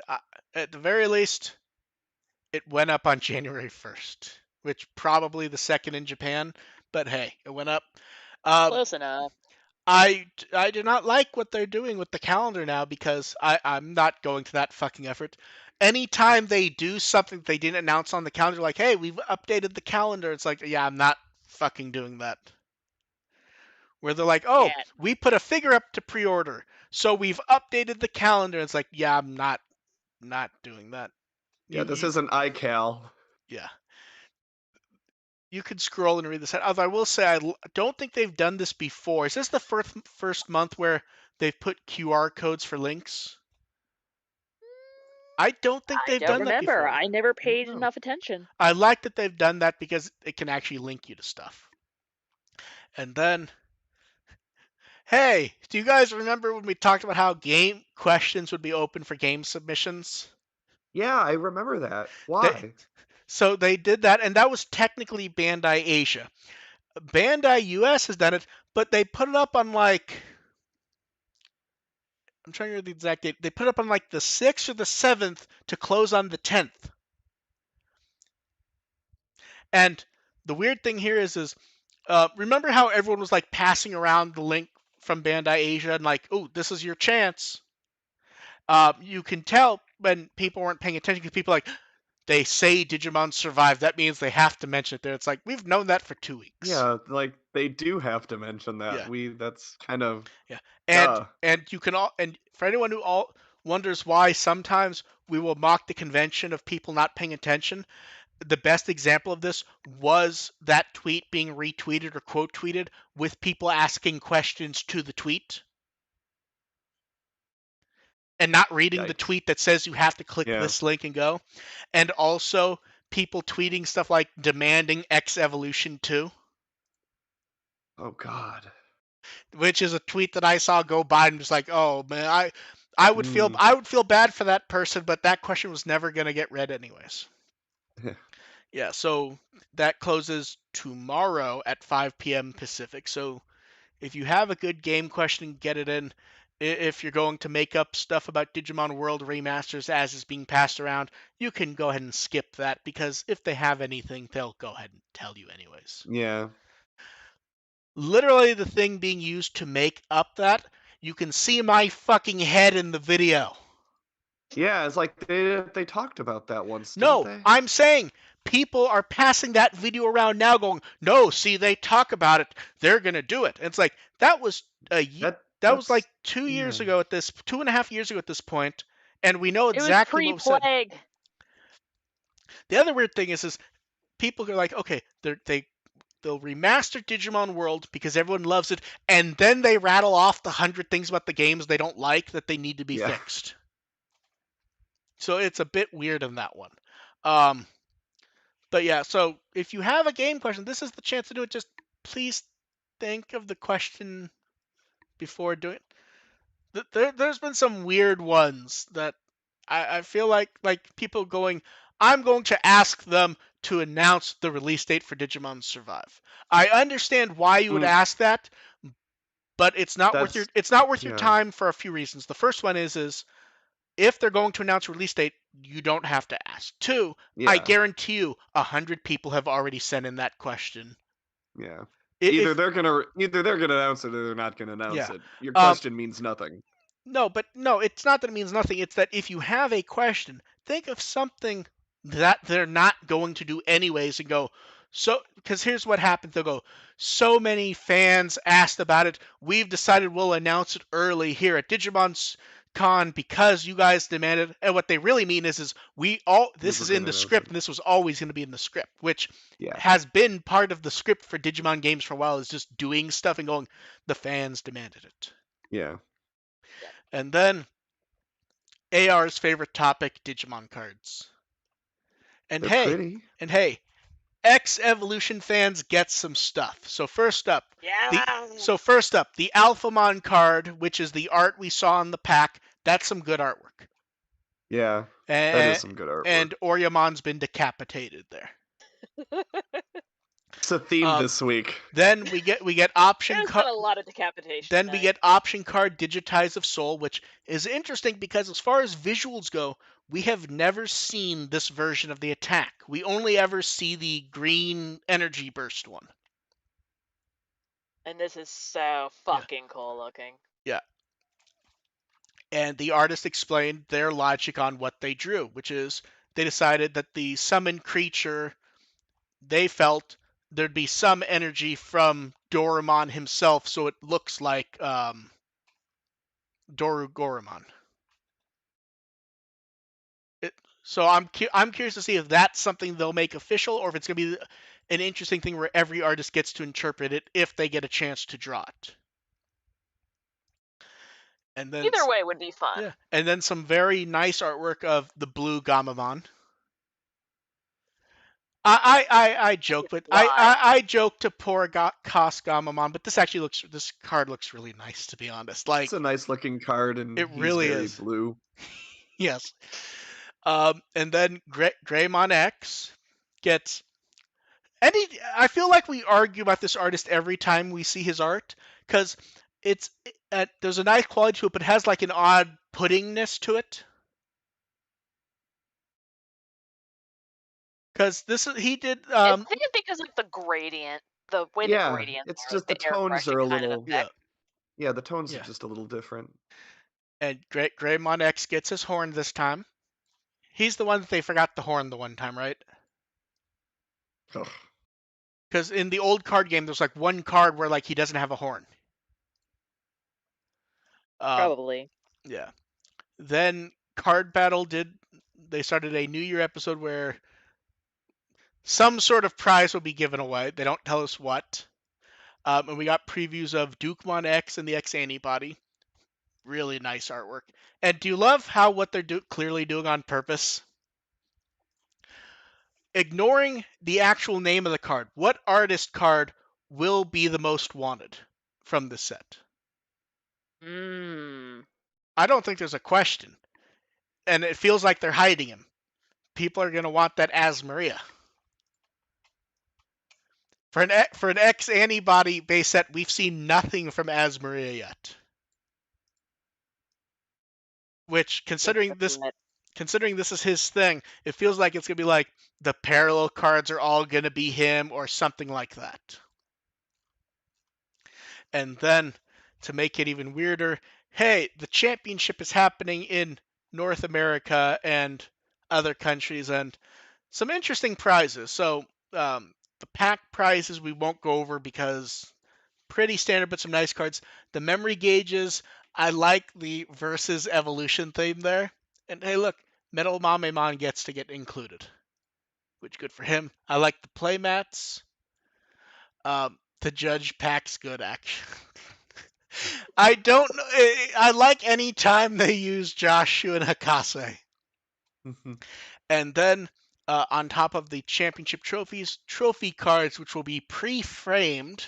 uh, at the very least, it went up on January 1st, which probably the second in Japan, but hey, it went up. Um, close enough. I do not like what they're doing with the calendar now because I'm not going to that fucking effort. Anytime they do something they didn't announce on the calendar, like, hey, we've updated the calendar, it's like, yeah, I'm not fucking doing that. Where they're like, oh, Can't. we put a figure up to pre-order, so we've updated the calendar. It's like, yeah, I'm not doing that. Yeah, this isn't iCal. Yeah. You could scroll and read this. Although I will say, don't think they've done this before. Is this the first month where they've put QR codes for links? I don't think I they've don't done that remember. before. I never I don't paid know. enough attention. I like that they've done that because it can actually link you to stuff. And then, hey, do you guys remember when we talked about how game questions would be open for game submissions? Yeah, I remember that. They, Why? so they did that, and that was technically Bandai Asia. Bandai US has done it, but they put it up on like, I'm trying to remember the exact date. They put it up on like the 6th or the 7th to close on the 10th. And the weird thing here is remember how everyone was like passing around the link from Bandai Asia and like, oh, this is your chance. You can tell when people weren't paying attention because people are like, they say Digimon survived. That means they have to mention it there. It's like, we've known that for 2 weeks. Yeah, like they do have to mention that. Yeah, That's kind of yeah. duh. And you can all, and for anyone who all wonders why sometimes we will mock the convention of people not paying attention, the best example of this was that tweet being retweeted or quote tweeted with people asking questions to the tweet and not reading the Yikes. tweet that says you have to click Yeah. this link and go. And also people tweeting stuff like demanding X Evolution 2, Oh God. which is a tweet that I saw go by and just like, oh man, I would feel Mm. I would feel bad for that person, but that question was never gonna get read anyways. Yeah, so that closes tomorrow at 5 p.m. Pacific. So if you have a good game question, get it in. If you're going to make up stuff about Digimon World remasters as is being passed around, you can go ahead and skip that because if they have anything, they'll go ahead and tell you anyways. Yeah. Literally, the thing being used to make up that, you can see my fucking head in the video. Yeah, it's like they talked about that once, didn't No, they? I'm saying people are passing that video around now going, no, see, they talk about it. They're going to do it. And it's like, that was that was like That's 2 years yeah. ago at this, 2.5 years ago at this point, and we know It was exactly what was said. pre-plague. The other weird thing is people are like, okay, they'll remaster Digimon World because everyone loves it, and then they rattle off the 100 things about the games they don't like that they need to be Yeah. fixed. So it's a bit weird in that one. Um, But yeah, so if you have a game question, this is the chance to do it. Just please think of the question before doing it. There's been some weird ones that I feel like people going, I'm going to ask them to announce the release date for Digimon Survive. I understand why you would Mm, ask that, but that's it's not worth your yeah. time for a few reasons. The first one is if they're going to announce a release date, you don't have to ask. Two, I Yeah. guarantee you 100 people have already sent in that question. Yeah. If Either they're gonna announce it or they're not gonna announce yeah, it. Your um, question means nothing. no, but no, it's not that it means nothing. It's that if you have a question, think of something that they're not going to do anyways, and go. So, because here's what happened. They'll go, so many fans asked about it. We've decided we'll announce it early here at Digimon's Con because you guys demanded. And what they really mean is We this were is in gonna the announce it. script, and this was always going to be in the script, which Yeah, has been part of the script for Digimon games for a while. Is just doing stuff and going, the fans demanded it. yeah. Yep. And then AR's favorite topic, Digimon cards. And They're hey, pretty. and hey, X Evolution fans get some stuff. Yeah. First up, the Alphamon card, which is the art we saw in the pack. That's some good artwork. Yeah, that is And some good artwork. and Oryamon's been decapitated there. It's a theme Um, this week. then we get option There's card. been a lot of decapitation Then we tonight. get option card Digitize of Soul, which is interesting because as far as visuals go, we have never seen this version of the attack. We only ever see the green energy burst one. And this is so Yeah. fucking cool looking. Yeah. And the artist explained their logic on what they drew, which is they decided that the summoned creature, they felt there'd be some energy from Doraemon himself, so it looks like Doru Goramon. It, so I'm curious to see if that's something they'll make official, or if it's gonna be an interesting thing where every artist gets to interpret it if they get a chance to draw it. And then Either way would be fun. yeah, and then some very nice artwork of the blue Gamamon. I joke, but Why? I joke to poor cost Gamamon, but this card looks really nice, to be honest. It's a Like nice looking card, and it he's really very is. blue. Yes. And then Greymon X gets any. I feel like we argue about this artist every time we see his art because it's there's a nice quality to it, but it has like an odd puddingness to it. Because he did I think it's because of the gradient, the way the Yeah, gradients it's are, just the the tones are airbrushing a kind of little. yeah effect. Yeah, the tones are yeah. just a little different. And Greymon X gets his horn this time. He's the one that they forgot the horn the one time, right? Ugh. Because in the old card game, there's like one card where like he doesn't have a horn. Um, Probably. yeah. Then Card Battle did. They started a New Year episode where some sort of prize will be given away. They don't tell us what. And we got previews of Dukemon X and the X Antibody. Really nice artwork. And do you love how what they're clearly doing on purpose? Ignoring the actual name of the card, what artist card will be the most wanted from this set? Mmm. I don't think there's a question. And it feels like they're hiding him. People are going to want that As Maria. For an X antibody base set, we've seen nothing from As Maria yet. Which, considering this is his thing, it feels like it's gonna be like the parallel cards are all gonna be him or something like that. And then to make it even weirder, hey, the championship is happening in North America and other countries, and some interesting prizes. So the pack prizes we won't go over because pretty standard, but some nice cards. The memory gauges, I like the versus evolution theme there. And hey, look, Metal Mamemon gets to get included, which good for him. I like the playmats. The judge pack's good, actually. I don't know. I like any time they use Joshua and Hakase. And then on top of the championship trophies, trophy cards, which will be pre-framed.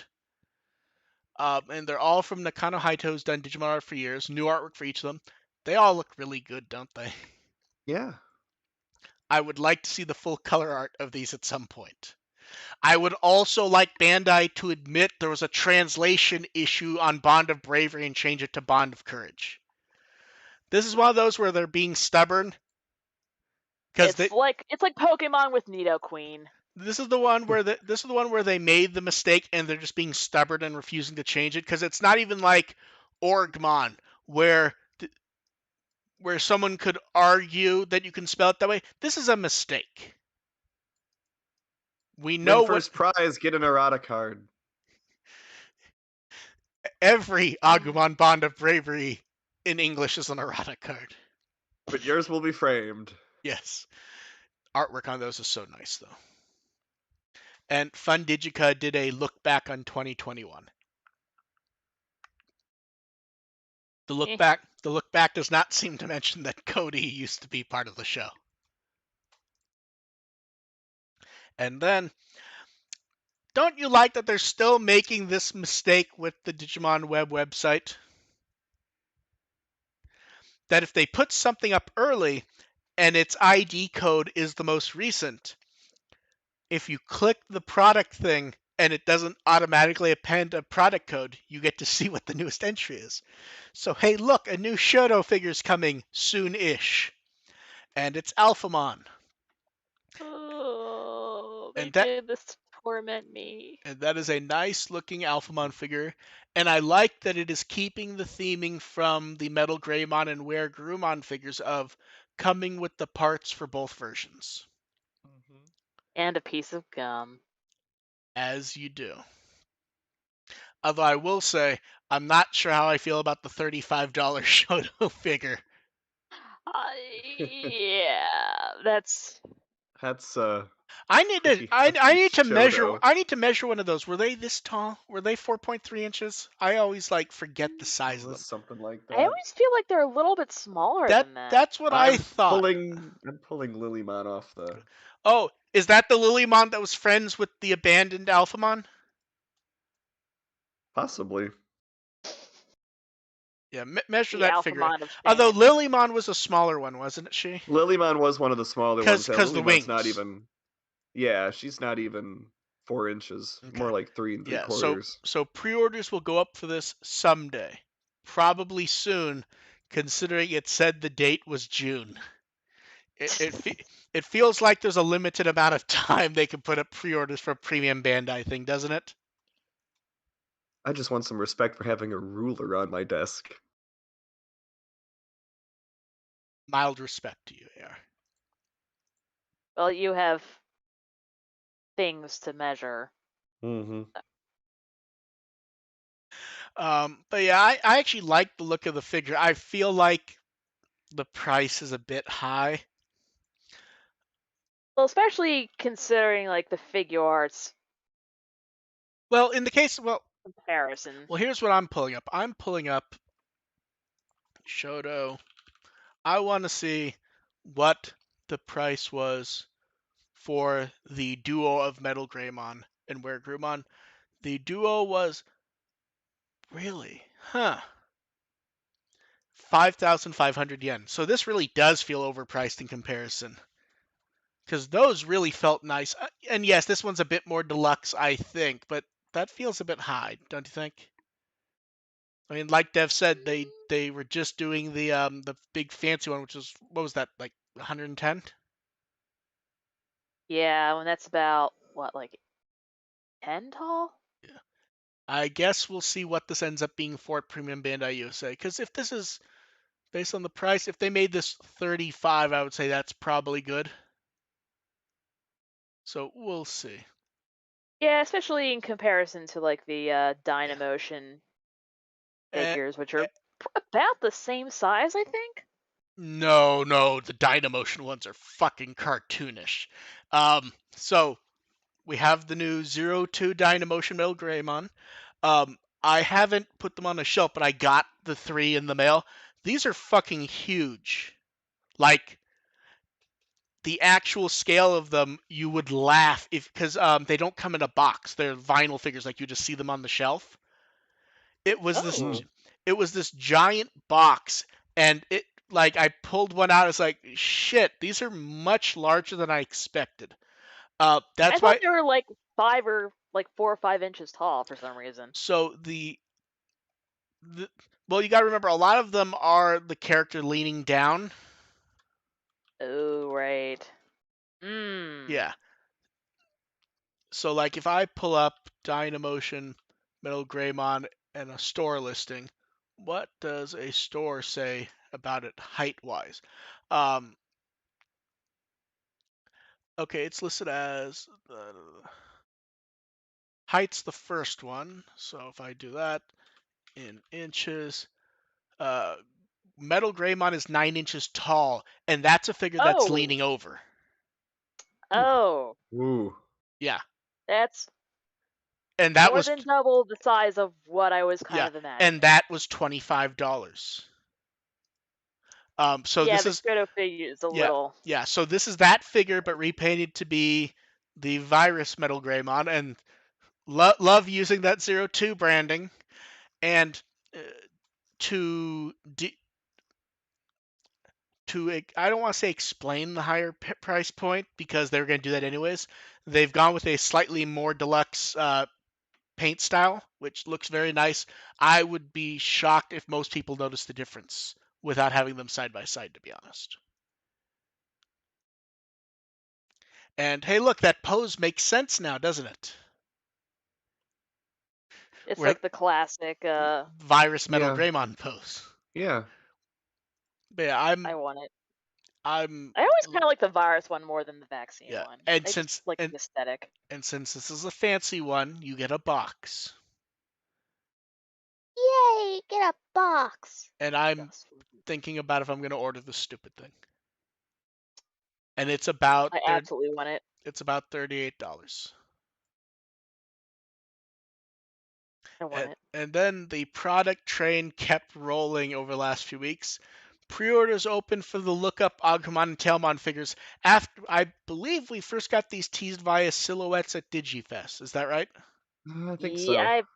And they're all from Nakano Haito's done Digimon art for years. New artwork for each of them. They all look really good, don't they? Yeah. I would like to see the full color art of these at some point. I would also like Bandai to admit there was a translation issue on Bond of Bravery and change it to Bond of Courage. This is one of those where they're being stubborn because It's like Pokemon with Nidoqueen. this is the one where they made the mistake and they're just being stubborn and refusing to change it because it's not even like Orgmon where someone could argue that you can spell it that way. This is a mistake. We Win know what first prize, get an errata card. every Agumon Bond of Bravery in English is an errata card. But yours will be framed. Yes. Artwork on those is so nice, though. And Fun Digica did a look back on 2021. Eh. The look back does not seem to mention that Cody used to be part of the show. And then, don't you like that they're still making this mistake with the Digimon Web website? That if they put something up early and its ID code is the most recent, if you click the product thing and it doesn't automatically append a product code, you get to see what the newest entry is. So, hey, look, a new Shoto figure's coming soon-ish. And it's Alphamon. Oh, they And that did this to torment me. and that is a nice looking Alphamon figure. And I like that it is keeping the theming from the Metal Greymon and Were Garurumon figures of coming with the parts for both versions. Mm-hmm. And a piece of gum. As you do. Although I will say, I'm not sure how I feel about the $35 Shoto figure. Yeah, that's That's I need to pretty hefty Shoto. I need to measure one of those. Were they this tall? Were they 4.3 inches? I always like forget the It size of was them. something like I that. always feel like they're a little bit smaller than that. That's what I thought. I'm pulling Lilymon off the Oh, is that the Lilymon that was friends with the abandoned Alphamon? possibly. Yeah, measure The that figure. Alphamon of Although shame. Lilymon was a smaller one, wasn't she? Lilymon was one of the smaller ones. Yeah, Cause the Lilymon's not wings. even. Yeah, she's not even 4 inches. Okay. More like three and three Yeah. quarters. So pre-orders will go up for this someday, probably soon, considering it said the date was June. It feels like there's a limited amount of time they can put up pre-orders for a premium Bandai thing, doesn't it? I just want some respect for having a ruler on my desk. Mild respect to you, AR. Well, you have things to measure. Mm-hmm. But yeah, I actually like the look of the figure. I feel like the price is a bit high. Well, especially considering like the figure arts Well, in the case, comparison. here's what I'm pulling up. I'm pulling up Shoto. I want to see what the price was for the duo of Metal Greymon and Were Garurumon. The duo was really, 5,500 yen. So this really does feel overpriced in comparison. Because those really felt nice. And yes, this one's a bit more deluxe, I think, but that feels a bit high, don't you think? I mean, like Dev said, they were just doing the big fancy one, which was, what was that, like 110? Yeah, when that's about what, like 10 tall? Yeah. I guess we'll see what this ends up being for at Premium Bandai USA. Because if this is based on the price, if they made this 35, I would say that's probably good. So we'll see. Yeah, especially in comparison to like the Yeah. Dynamotion Eh, figures, which eh, are about the same size, I think. no, the Dynamotion ones are fucking cartoonish. So we have the new Zero 02 Dynamotion Metal Greymon. I haven't put them on the shelf, but I got the 3 in the mail. These are fucking huge. Like, the actual scale of them, you would laugh if, because they don't come in a box. They're vinyl figures, like you just see them on the shelf. It was this, Mm. Oh, it was this giant box, and it, like, I pulled one out. It's like, shit, these are much larger than I expected. I That's thought why. they were like 4 or 5 inches tall for some reason. So the well, you got to remember, a lot of them are the character leaning down. Oh, right. Hmm. Yeah. So like if I pull up Dynamotion, Metal Greymon, and a store listing, what does a store say about it height wise? Um, Okay, it's listed as height's the first one. So if I do that in inches, uh, Metal Greymon is 9 inches tall, and that's a figure that's Oh, leaning over. oh, Ooh. Yeah, that's and that more was than double the size of what I was kind yeah, of and imagining. that was $25. So Yeah, this the is Crypto figure is a yeah, little. yeah. So this is that figure, but repainted to be the Virus Metal Greymon, and love using that 02 branding. And uh, to to I don't want to say explain the higher price point because they're going to do that anyways. They've gone with a slightly more deluxe paint style, which looks very nice. I would be shocked if most people notice the difference without having them side by side, to be honest. And hey, look, that pose makes sense now, doesn't it? It's Where like the classic. Virus Metal Yeah. Greymon pose. Yeah. But yeah, I want it. I'm I always kind of like the virus one more than the vaccine yeah, one. and I just since like the aesthetic. this is a fancy one, you get a box. Yay! Get a box. And I'm Just for you. thinking about if I'm going to order this stupid thing. And it's about I absolutely want it. $38. I want it. And then the product train kept rolling over the last few weeks. Pre-orders open for the Lookup Agumon and Tailmon figures after I believe we first got these teased via silhouettes at DigiFest. Is that right? I think Yeah, so.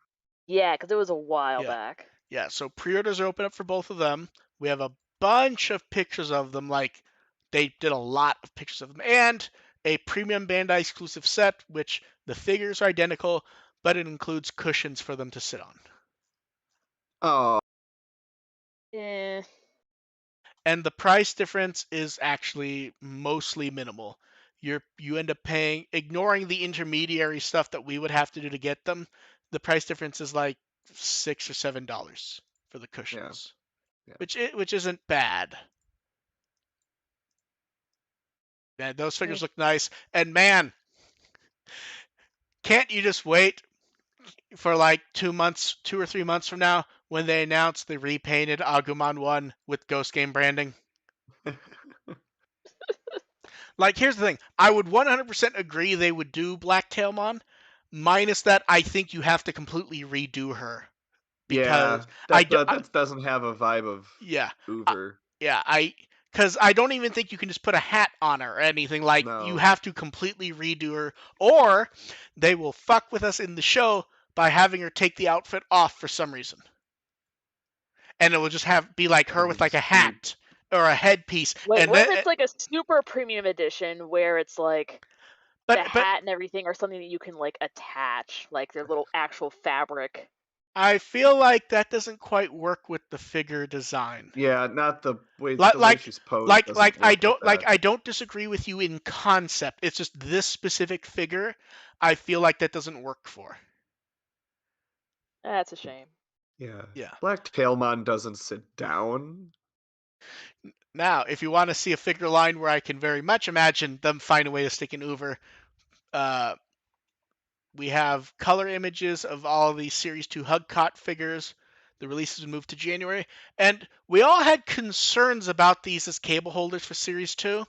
yeah, because it was a while Yeah. back. Yeah, so pre-orders are open up for both of them. We have a bunch of pictures of them, like they did a lot of pictures of them, and a premium Bandai exclusive set, which the figures are identical, but it includes cushions for them to sit on. Oh, Eh, And the price difference is actually mostly minimal. You end up paying, ignoring the intermediary stuff that we would have to do to get them. The price difference is like $6 or $7 for the yeah. cushions, Yeah. which isn't bad. Man, those eh. figures look nice. And man, can't you just wait for like 2 months, 2 or 3 months from now when they announce the repainted Agumon one with Ghost Game branding? Like, here's the thing. I would 100% agree they would do Black Tailmon, minus that I think you have to completely redo her Yeah. because I That do, that that doesn't have a vibe of yeah, I, Uber. yeah, because I don't even think you can just put a hat on her or anything. Like, you No. have to completely redo her, or they will fuck with us in the show by having her take the outfit off for some reason, and it will just have be like her It'll with like just a be hat or a headpiece, Wait, and what then, if it's like a super premium edition where it's like the but hat and everything or something that you can like attach, like their little actual fabric? I feel like that doesn't quite work with the figure design. yeah, not the way Like she's posed doesn't work with that. I don't disagree with you in concept. It's just this specific figure I feel like that doesn't work for. That's a shame. Yeah. Yeah. Black Tailmon doesn't sit down. Now, if you want to see a figure line where I can very much imagine them find a way to stick an Uber, uh, we have color images of all the Series 2 Hugcot figures. The releases moved to January. And we all had concerns about these as cable holders for Series 2.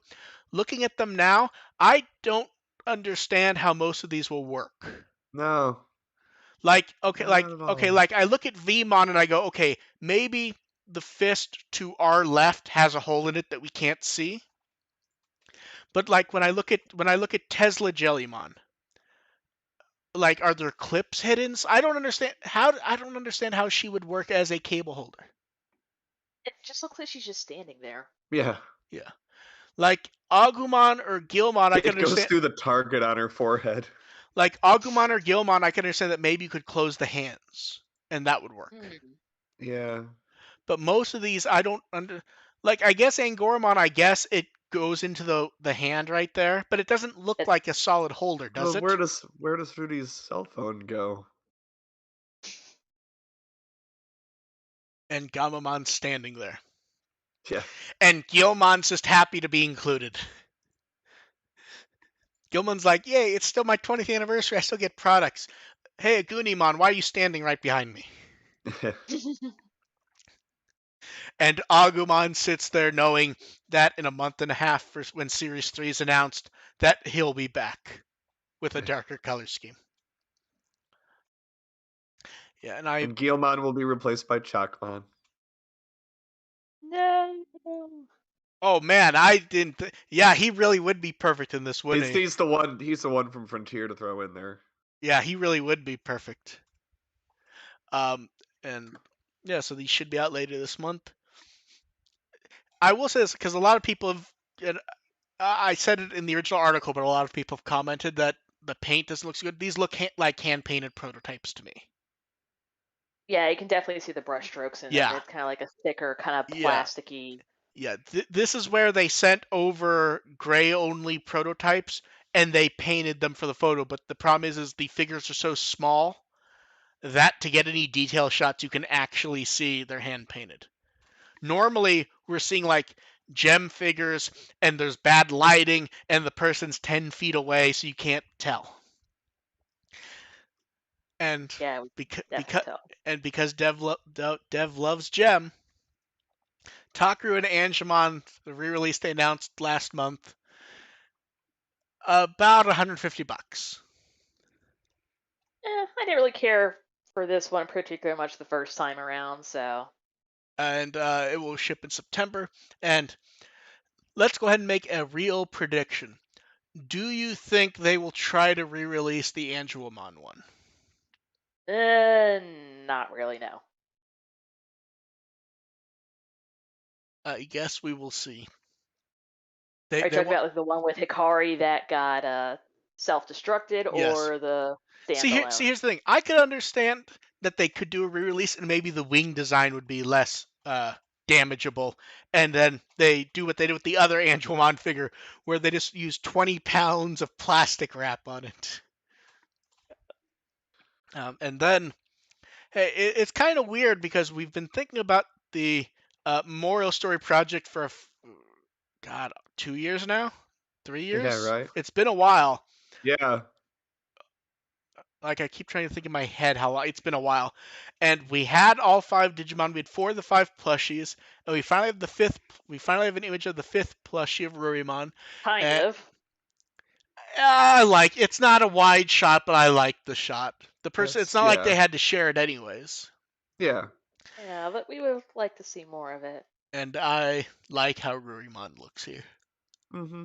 Looking at them now, I don't understand how most of these will work. No, not at Okay, all. like I look at Vmon and I go, okay, maybe the fist to our left has a hole in it that we can't see. But like when I look at Tesla Jellymon, like are there clips hidden? I don't understand how she would work as a cable holder. It just looks like she's just standing there. Yeah. Yeah. Like Agumon or Gilmon, I can It goes understand. through the target on her forehead. Like Agumon or Gilmon, I can understand that maybe you could close the hands and that would work. Hmm. Yeah. But most of these I don't like I guess Angoramon, I guess it goes into the hand right there, but it doesn't look It, like a solid holder, does Well, it? where does Rudy's cell phone go? And Gamamon's standing there. Yeah. And Gilmon's just happy to be included. Gilman's like, yay, it's still my 20th anniversary. I still get products. Hey, Agunimon, why are you standing right behind me? And Agumon sits there knowing that in a month and a half, when Series 3 is announced, that he'll be back with a darker color scheme. Yeah, and And Guilmon will be replaced by Chakmon. No. oh man, I didn't. Yeah, he really would be perfect in this, wouldn't he? He's the one. He's the one from Frontier to throw in there. Yeah, he really would be perfect. And yeah, so these should be out later this month. I will say this because a lot of people have. And I said it in the original article, but a lot of people have commented that the paint doesn't look so good. These look like hand painted prototypes to me. Yeah, you can definitely see the brush strokes in them. Yeah, It's kind of like a thicker, kind of yeah, plasticky. yeah. This is where they sent over gray only prototypes and they painted them for the photo. But the problem is the figures are so small that to get any detail shots, you can actually see they're hand painted. Normally, we're seeing like gem figures and there's bad lighting and the person's 10 feet away, so you can't tell. And Yeah, we definitely tell. because Dev loves Gem, Takaru and Angemon, the re-release they announced last month, about $150. I didn't really care for this one particularly much the first time around, so. And it will ship in September. And let's go ahead and make a real prediction. Do you think they will try to re-release the Angemon one? Not really, no. I guess we will see. Are you They talking want about like the one with Hikari that got self-destructed yes. or the See, standalone? here's the thing. I could understand that they could do a re-release and maybe the wing design would be less damageable, and then they do what they did with the other Angelmon figure, where they just use 20 pounds of plastic wrap on it. And then, hey, it's kind of weird because we've been thinking about the Memorial Story project for, God, 2 years now? 3 years? Yeah, right. It's been a while. Yeah. Like I keep trying to think in my head how it's been a while, and we had all 5 Digimon. We had 4 of the 5 plushies, and we finally have the fifth. We finally have an image of the 5th plushie of Rurimon. Kind And of. I like it's not a wide shot, but I like the shot. The person, it's That's not like they yeah. had to share it anyways. Yeah. Yeah, but we would like to see more of it. And I like how Rurimon looks here. Mm-hmm.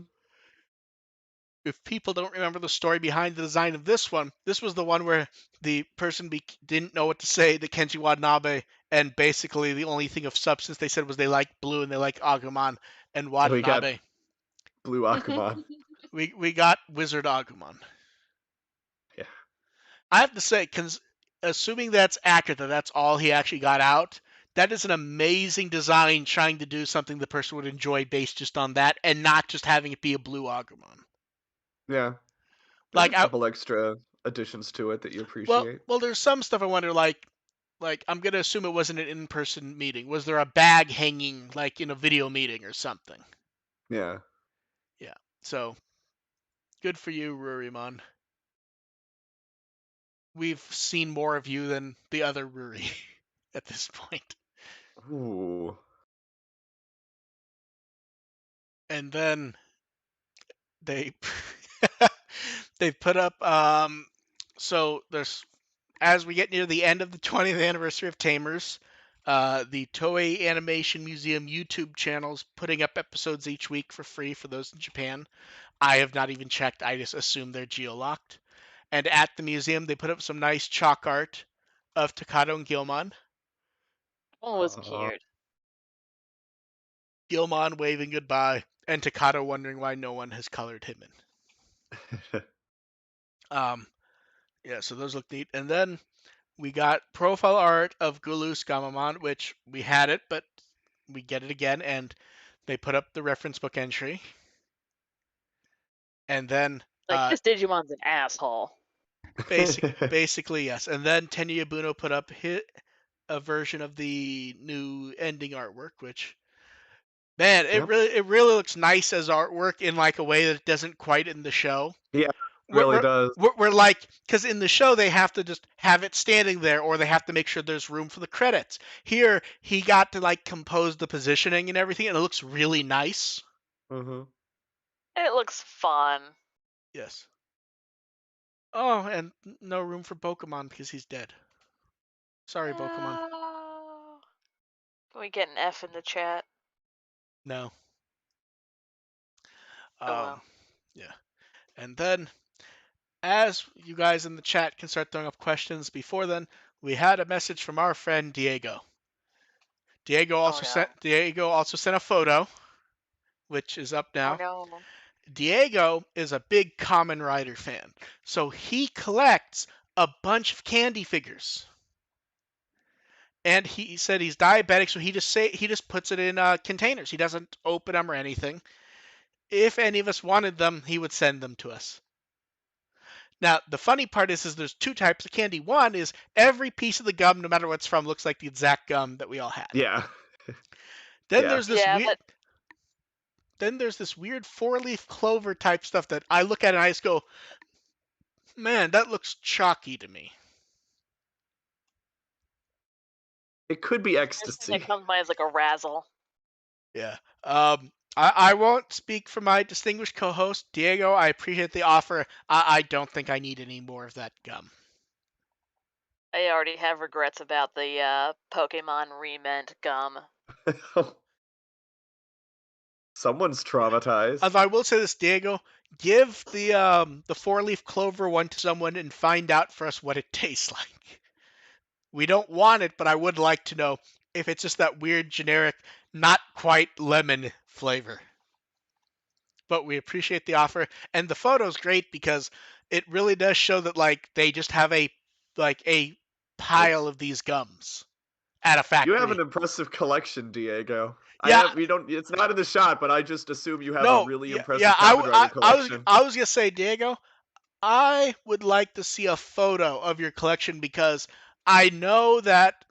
If people don't remember the story behind the design of this one, this was the one where the person didn't know what to say to Kenji Watanabe, and basically the only thing of substance they said was they like blue and they like Agumon and So we got Watanabe. Blue Akamon. We got Wizard Agumon. Yeah. I have to say, assuming that's accurate, that that's all he actually got out, that is an amazing design trying to do something the person would enjoy based just on that, and not just having it be a blue Agumon. Yeah. There's a Like I, couple extra additions to it that you well, appreciate. well, there's some stuff I wonder, like I'm gonna assume it wasn't an in-person meeting. Was there a bag hanging like in a video meeting or something? Yeah. Yeah. So good for you, Rurimon. We've seen more of you than the other Ruri at this point. Ooh. And then they they put up so there's as we get near the end of the 20th anniversary of Tamers, the Toei Animation Museum YouTube channel's putting up episodes each week for free for those in Japan. I have not even checked. I just assume they're geolocked. And at the museum, they put up some nice chalk art of Takato and Gilmon. One was cute. Gilmon waving goodbye, and Takato wondering why no one has colored him in. Yeah, so those look neat. And then we got profile art of Gulus Gamamon, which we had it, but we get it again, and they put up the reference book entry. And then Like, this Digimon's an asshole. basically yes. And then Tenya Buno put up a version of the new ending artwork, which Man, Yep. it really looks nice as artwork in like a way that it doesn't quite in the show. Yeah, it We're, really we're, does. we're like, because in the show they have to just have it standing there, or they have to make sure there's room for the credits. Here, he got to like compose the positioning and everything, and it looks really nice. Mm-hmm. It looks fun. Yes. Oh, and no room for Pokemon because he's dead. Sorry, Pokemon. No. Can we get an F in the chat? No. Oh well. Yeah. And then, as you guys in the chat can start throwing up questions, before then, we had a message from our friend Diego. Oh no. Diego also sent a photo, which is up Oh now. no. Diego is a big Kamen Rider fan, so he collects a bunch of candy figures. And he said he's diabetic, so he just puts it in containers. He doesn't open them or anything. If any of us wanted them, he would send them to us. Now, the funny part is there's two types of candy. One is every piece of the gum, no matter what it's from, looks like the exact gum that we all had. Yeah. Then Yeah. there's this Yeah, weird but then there's this weird four-leaf clover type stuff that I look at and I just go, man, that looks chalky to me. It could be the first thing that ecstasy. comes to mind is like a razzle. Yeah. I won't speak for my distinguished co-host Diego. I appreciate the offer. I don't think I need any more of that gum. I already have regrets about the Pokemon Remint gum. Someone's traumatized. Although I will say this, Diego, give the four-leaf clover one to someone and find out for us what it tastes like. We don't want it, but I would like to know if it's just that weird generic, not quite lemon flavor. But we appreciate the offer, and the photo's great because it really does show that like they just have a It's pile of these gums at a You have factory. an impressive collection, Diego. Yeah, We don't. It's not in the shot, but I just assume you have a no, really yeah. impressive Kamen Rider collection. I was gonna say, Diego, I would like to see a photo of your collection because I know that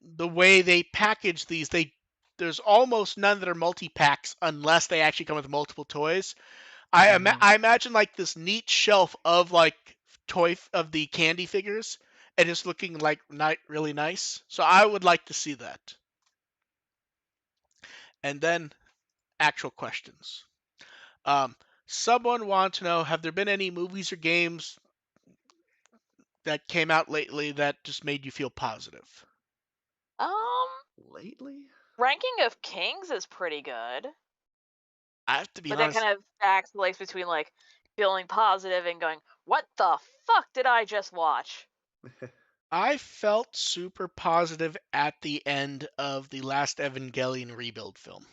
the way they package these, there's almost none that are multi packs unless they actually come with multiple toys. Hmm. I imagine like this neat shelf of like of the candy figures, and it's looking like really nice. So I would like to see that. And then actual questions. Um, Someone wants to know: have there been any movies or games that came out lately that just made you feel positive? Um, Lately, Ranking of Kings is pretty good, I have to be but that honest. kind of oscillates between like feeling positive and going, "What the fuck did I just watch?" I felt super positive at the end of the last Evangelion rebuild film.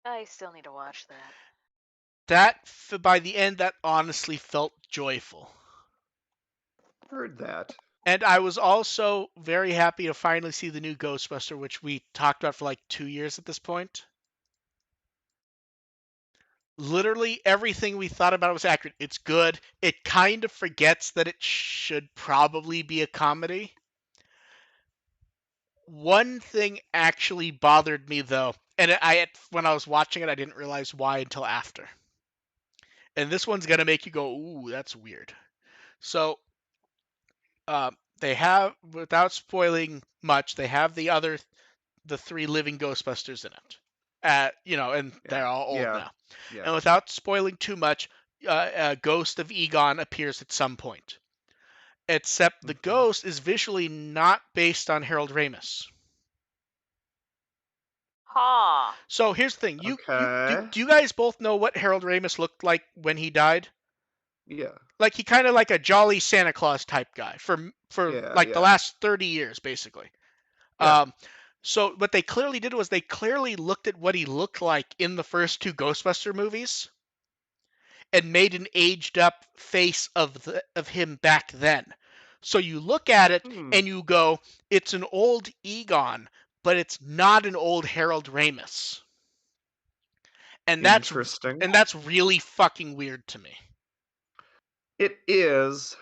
I still need to watch that. By the end, that honestly felt joyful. heard that. And I was also very happy to finally see the new Ghostbuster, which we talked about for like 2 years at this point. Literally everything we thought about was accurate. It's good. It kind of forgets that it should probably be a comedy. One thing actually bothered me though, and when I was watching it, I didn't realize why until after. And this one's gonna make you go, "Ooh, that's weird." So, they have, without spoiling much, they have the three living Ghostbusters in it. And Yeah, they're all old yeah, now. yeah. And without spoiling too much, a ghost of Egon appears at some point. Except the Hmm. ghost is visually not based on Harold Ramis. Huh. So here's the thing: Okay. do you guys both know what Harold Ramis looked like when he died? Yeah, Like he kind of like a jolly Santa Claus type guy for yeah, like the yeah, last 30 years basically. yeah. Um, so what they clearly did was they clearly looked at what he looked like in the first two Ghostbuster movies and made an aged up face of him back then. So you look at it Hmm. and you go, it's an old Egon, but it's not an old Harold Ramis. And that's Interesting. really fucking weird to me. It is.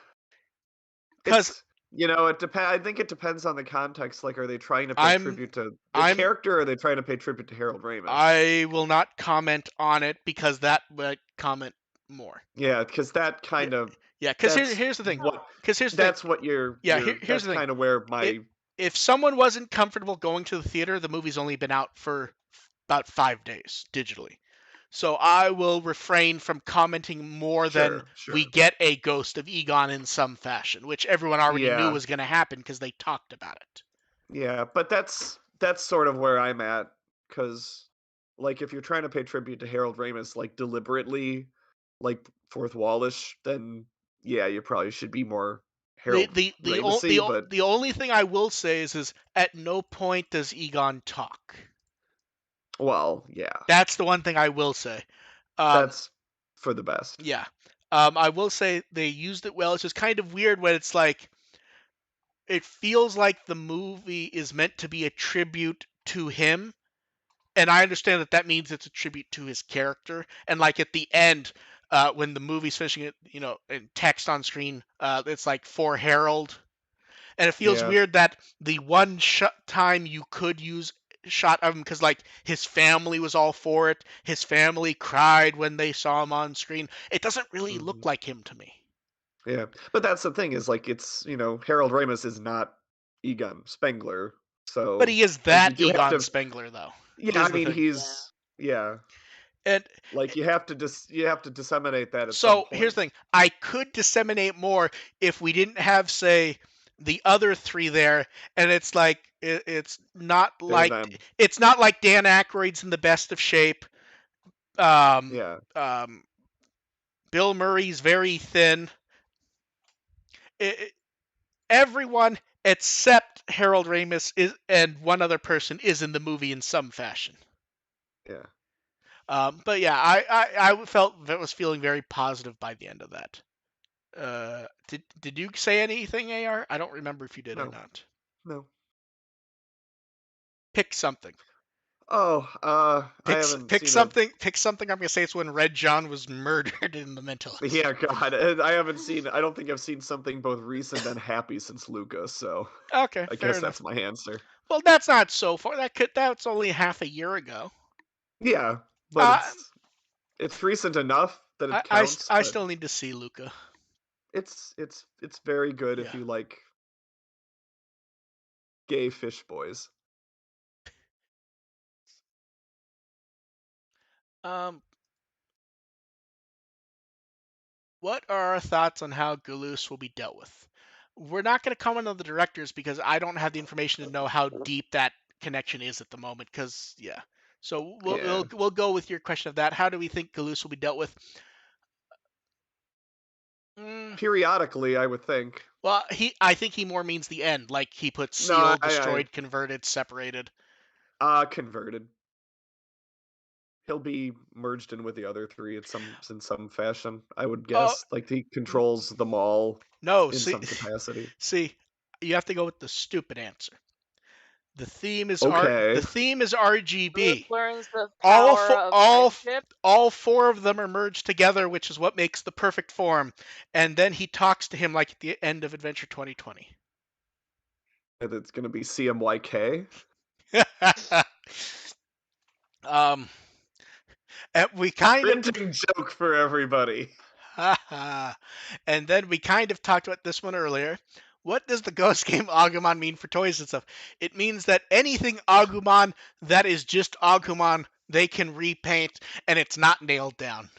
Cuz It's. it depends. I think it depends on the context. Like, are they trying to pay I'm tribute to the I'm character, or are they trying to pay tribute to Harold Ramis? I will not comment on it because that would comment more. Yeah, because that Yeah, kind of yeah. Because that's here's the thing. what Because here's the thing. that's what Yeah, here's that's the thing. kind of where It, my if someone wasn't comfortable going to the theater, the movie's only been out for about 5 days digitally. So I will refrain from commenting more than we sure. get a ghost of Egon in some fashion, which everyone already knew Yeah. was going to happen because they talked about it. Yeah, but that's sort of where I'm at, because like if you're trying to pay tribute to Harold Ramis like deliberately, like fourth wallish, then yeah, you probably should be more The Harold the the o- the Ramisy. o- But the only thing I will say is at no point does Egon talk. well, yeah, That's the one thing I will say. Um, that's for the best. yeah. I will say they used it well. It's just kind of weird when it's like it feels like the movie is meant to be a tribute to him, and I understand that that means it's a tribute to his character. And like at the end, when the movie's finishing it, in text on screen, it's like for Harold, and it feels Yeah. weird that the one time you could use shot of him because like his family was all for it, his family cried when they saw him on screen. It doesn't really look Hmm. like him to me, Yeah, but that's the thing is like it's Harold Ramis is not Egon Spengler, but so he is like that you do have Egon to. Spengler though, Yeah, I is the mean thing. Yeah. yeah. And Like you have to disseminate that at some so here's point. the thing: I could disseminate more if we didn't have, say, the other three there, and it's like They're them. it's not like Dan Aykroyd's in the best of shape. Um, Yeah. um, Bill Murray's very thin. It, everyone except Harold Ramis is and one other person is in the movie in some fashion. Yeah. But yeah, I felt that was feeling very positive by the end of that. Did you say anything, AR? I don't remember if you did or No. not. No. Pick something. Oh, I haven't Pick seen a. something. Pick something. I'm gonna say it's when Red John was murdered in The Yeah, Mentalist. God, I haven't seen. I don't think I've seen something both recent and happy since Lucas. So, Okay, I fair guess enough. that's my answer. Well, that's not so far. That's only half a year ago. Yeah, but Uh, it's recent enough that I, it I, counts. I But still need to see Luca. it's very good if Yeah. you like gay fish boys. Um, what are our thoughts on how Galoose will be dealt with? We're not going to comment on the directors because I don't have the information to know how deep that connection is at the moment. Because yeah, so Yeah. we'll go with your question of that. How do we think Galoose will be dealt with? Mm, Periodically, I would think. well, I think he more means the end, like he puts No, I, sealed, I destroyed, converted, separated. converted. He'll be merged in with the other three in some fashion, I would Oh guess. Like he n- controls them all no, in see, some capacity. see, you have to go with the stupid answer. The Okay. theme is Luke RGB. learns the All power four, of friendship. all four of them are merged together, which is what makes the perfect form. And then he talks to him like at the end of Adventure 2020. And it's gonna be CMYK. um, and we kind of, Printing joke for everybody. and then we kind of talked about this one earlier. What does the Ghost Game Agumon mean for toys and stuff? It means that anything Agumon that is just Agumon, they can repaint, and it's not nailed down.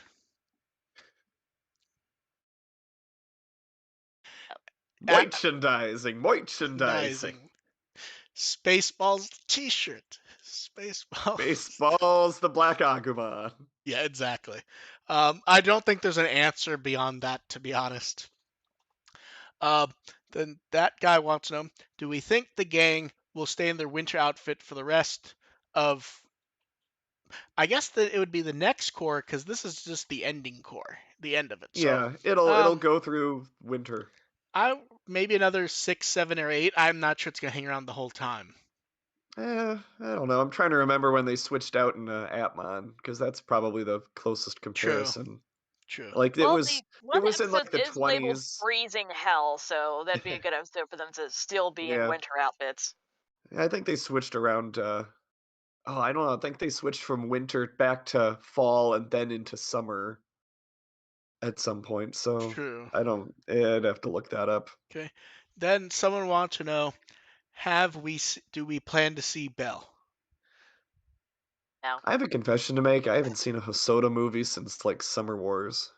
Merchandising, merchandising. Advertising. Spaceballs T-shirt. Spaceballs. Baseballs, the Black Agumon. Yeah, exactly. I don't think there's an answer beyond that, to be honest. Um, then that guy wants to know: do we think the gang will stay in their winter outfit for the rest of? I guess that it would be the next core because this is just the ending core, the end of it. So, Yeah, it'll um, go through winter. I maybe another 6, 7, or 8. I'm not sure it's gonna hang around the whole time. I don't know. I'm trying to remember when they switched out in Atmon, because that's probably the closest True. comparison. True. Like Well, the it one was in episode like the is labeled 20s. freezing hell, so that'd be a good episode for them to still be in Yeah. winter outfits. I think they switched around oh, I don't know. I think they switched from winter back to fall and then into summer at some point. So True. I don't. I'd have to look that up. Okay. Then someone wants to know, do we plan to see Belle? Now, I have a confession to make. I haven't seen a Hosoda movie since like Summer Wars.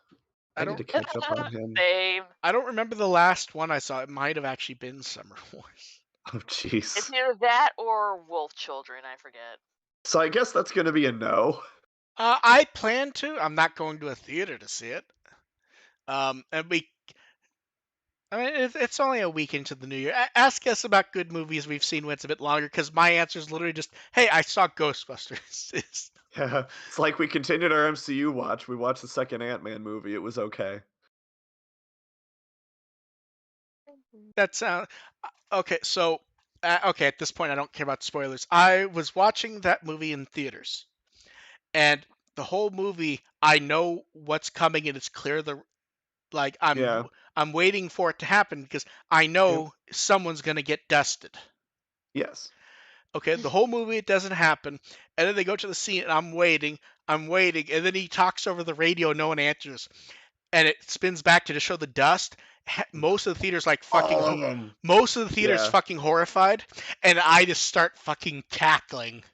I I need don't to catch up on him. same. I don't remember the last one I saw. It might have actually been Summer Wars. Oh, It's jeez. either that or Wolf Children. I forget. So I guess that's gonna be a no. I plan to. I'm not going to a theater to see it. And I mean, it's only a week into the new year. Ask us about good movies we've seen when it's a bit longer, because my answer is literally just, "Hey, I saw Ghostbusters." Yeah, it's like we continued our MCU watch. We watched the second Ant-Man movie. It was okay. That sound okay. So, okay, at this point, I don't care about spoilers. I was watching that movie in theaters, and the whole movie, I know what's coming, and it's clear the like Yeah. I'm waiting for it to happen because I Yep. know someone's gonna get dusted. Yes. Okay, the whole movie it doesn't happen, and then they go to the scene, and I'm waiting, and then he talks over the radio, no one answers, and it spins back to show the dust. Most of the theaters like most of the theaters Yeah. fucking horrified, and I just start fucking cackling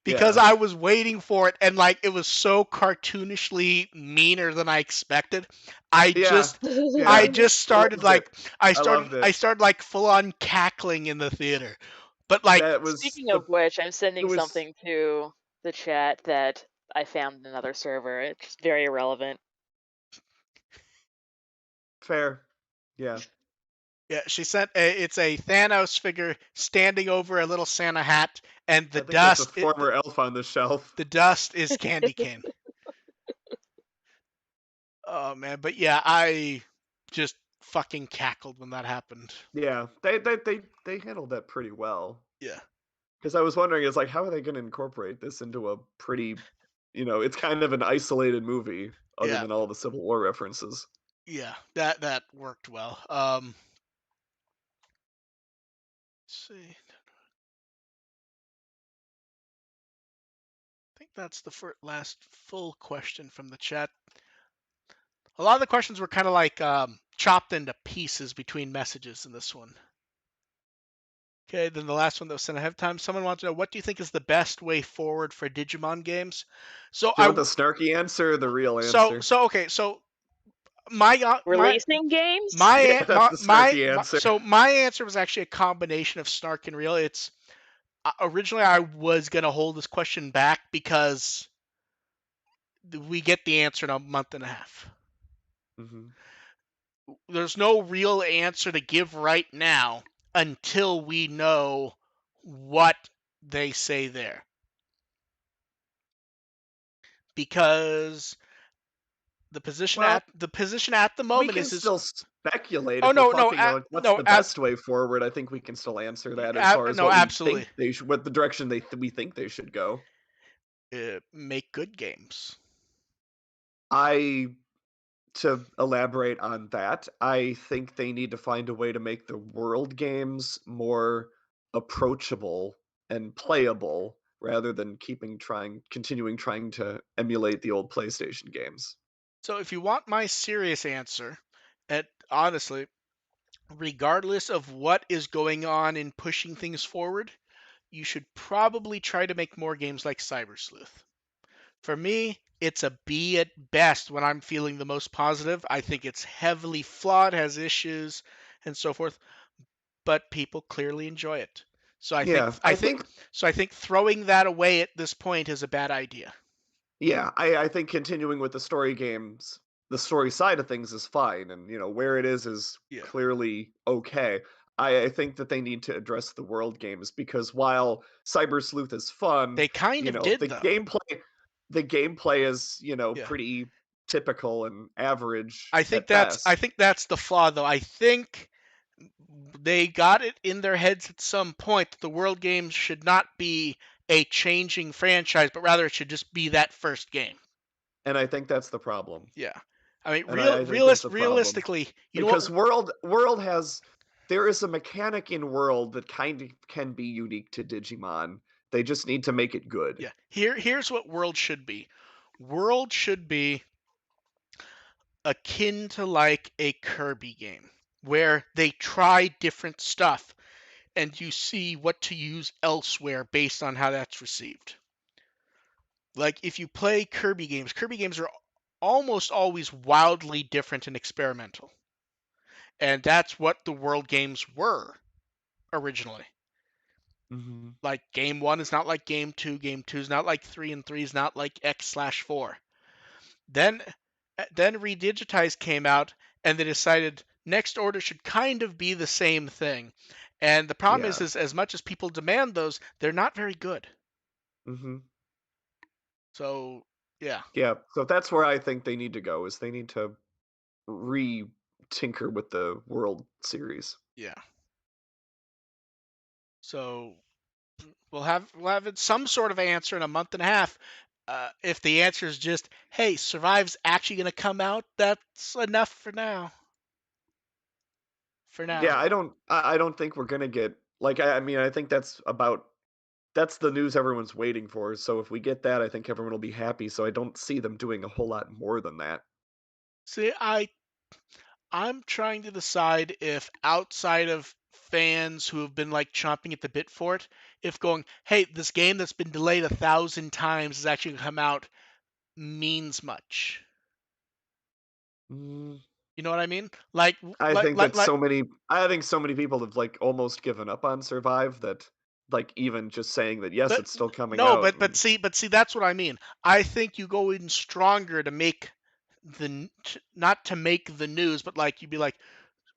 because Yeah. I was waiting for it, and like it was so cartoonishly meaner than I expected. I Yeah. just I Yeah. just I started loved it. like I loved it. I started like full on cackling in the theater. But like That was Speaking the. of which, I'm It sending was something to the chat that I found in another server. It's very irrelevant. fair. Yeah. yeah, she sent it's a Thanos figure standing over a little Santa hat, and I think that's a former elf on the shelf. the dust is candy cane. Oh man, but yeah, I just fucking cackled when that happened. Yeah. They handled that pretty well. Yeah, Because I was wondering, is like, how are they going to incorporate this into a pretty, it's kind of an isolated movie other yeah, than all the Civil War references. yeah. That worked well. Let's see. I think that's the last full question from the chat. A lot of the questions were kind of like chopped into pieces between messages in this one. Okay, then the last one that was sent ahead of time. Someone wants to know, what do you think is the best way forward for Digimon games? So Do you want the snarky answer or the real answer? okay, so my Releasing games? Yeah, that's the snarky answer. my answer was actually a combination of snark and real. It's originally I was gonna hold this question back because we get the answer in a month and a half. Hmm. There's no real answer to give right now until we know what they say there. Because Well, the position at the we moment can is still speculate oh if we're no talking like what's no the best way forward. I think we can still answer that as far as no what we think absolutely they should, what the direction we think they should go. make good games. I To elaborate on that, I think they need to find a way to make the world games more approachable and playable rather than continuing trying to emulate the old PlayStation games. So if you want my serious answer, and honestly, regardless of what is going on in pushing things forward, you should probably try to make more games like Cyber Sleuth. For me, it's a B at best when I'm feeling the most positive. I think it's heavily flawed, has issues, and so forth, but people clearly enjoy it. So Yeah, I think I think throwing that away at this point is a bad idea. yeah, I think continuing with the story games, the story side of things is fine, and where it is Yeah. clearly okay. I think that they need to address the world games because while Cyber Sleuth is fun, They kind of did the though. gameplay is Yeah. pretty typical and average at I best. think that's the flaw though. I think they got it in their heads at some point that the World Games should not be a changing franchise, but rather it should just be that first game. And I think that's the problem. Yeah. I mean, And I think that's the problem. realistically, you know Because what? World has there is a mechanic in World that kind of can be unique to Digimon. They just need to make it good. Yeah. Here's what World should be. World should be akin to like a Kirby game where they try different stuff and you see what to use elsewhere based on how that's received. Like if you play Kirby games are almost always wildly different and experimental. And that's what the World games were originally. Hmm. Like game 1 is not like game 2 is not like 3 and 3 is not like X/4. Then Redigitize came out and they decided Next Order should kind of be the same thing. And the problem Yeah. is as much as people demand those, they're not very good. Hmm. So, yeah. Yeah. So that's where I think they need to go. Is they need to re tinker with the World series. Yeah. So, we'll have it some sort of answer in a month and a half. If the answer is just, "Hey, Survive's actually going to come out," that's enough for now. For now. Yeah, I don't think we're gonna get like I mean I think that's the news everyone's waiting for. So if we get that, I think everyone will be happy. So I don't see them doing a whole lot more than that. See, I'm trying to decide if outside of fans who have been like chomping at the bit for it, if going, "Hey, this game that's been delayed 1,000 times is actually going to come out," means much. Mm, You know what I mean? Like, I think that like, I think so many people have like almost given up on Survive that like even just saying that yes, but it's still coming no, out. but see, that's what I mean. I think you go in stronger to make not to make the news, but like you'd be like,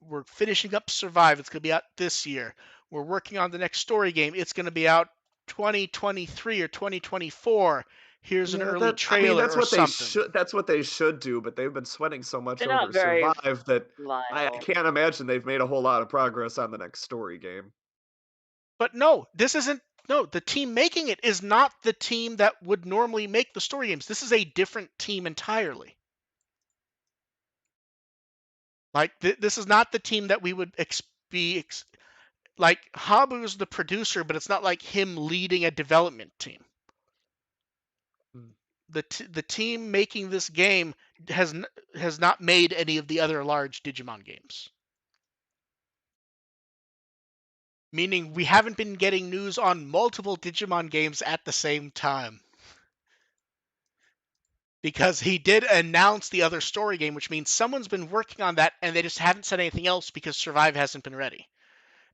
we're finishing up Survive. It's going to be out this year. We're working on the next story game. It's going to be out 2023 or 2024. Here's an Yeah, early that I mean trailer or something. that's what they should do, but they've been sweating so much They're over not very Survive that I reliable. can't imagine they've made a whole lot of progress on the next story game. But no, this isn't. No, the team making it is not the team that would normally make the story games. This is a different team entirely. Like this is not the team that we would like. Habu's the producer, but it's not like him leading a development team. Mm. The team making this game has not made any of the other large Digimon games. Meaning we haven't been getting news on multiple Digimon games at the same time. Because he did announce the other story game, which means someone's been working on that and they just haven't said anything else because Survive hasn't been ready.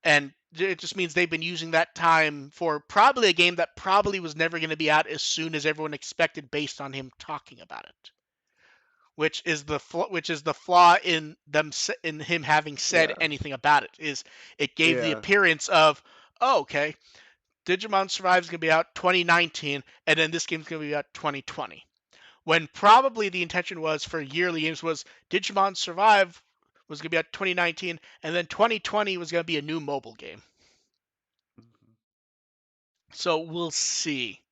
And it just means they've been using that time for probably a game that probably was never going to be out as soon as everyone expected based on him talking about it. Which is the flaw in in him having said Yeah. anything about it is it gave the Yeah. appearance of, oh, okay, Digimon Survive is going to be out 2019 and then this game's going to be out 2020, when probably the intention was for yearly games was Digimon Survive was going to be out 2019 and then 2020 was going to be a new mobile game. Mhm. So we'll see.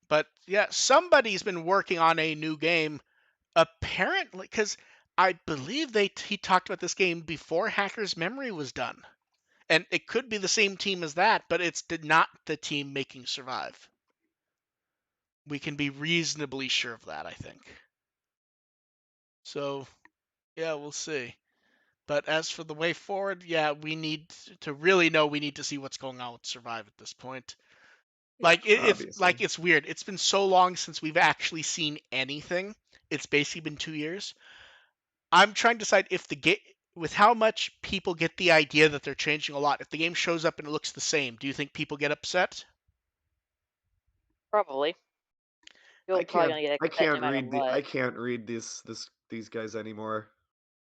But yeah, somebody's been working on a new game apparently, because I believe he talked about this game before Hacker's Memory was done, and it could be the same team as that, but it's not the team making Survive. We can be reasonably sure of that, I think. So yeah, we'll see. But as for the way forward, yeah, we need to really know. We need to see what's going on with Survive at this point. Yeah, It's obviously. like it's weird. It's been so long since we've actually seen anything. It's basically been 2 years. I'm trying to decide if the game, with how much people get the idea that they're changing a lot, if the game shows up and it looks the same, do you think people get upset? Probably. People are probably gonna get upset no matter I what. can't read these guys anymore.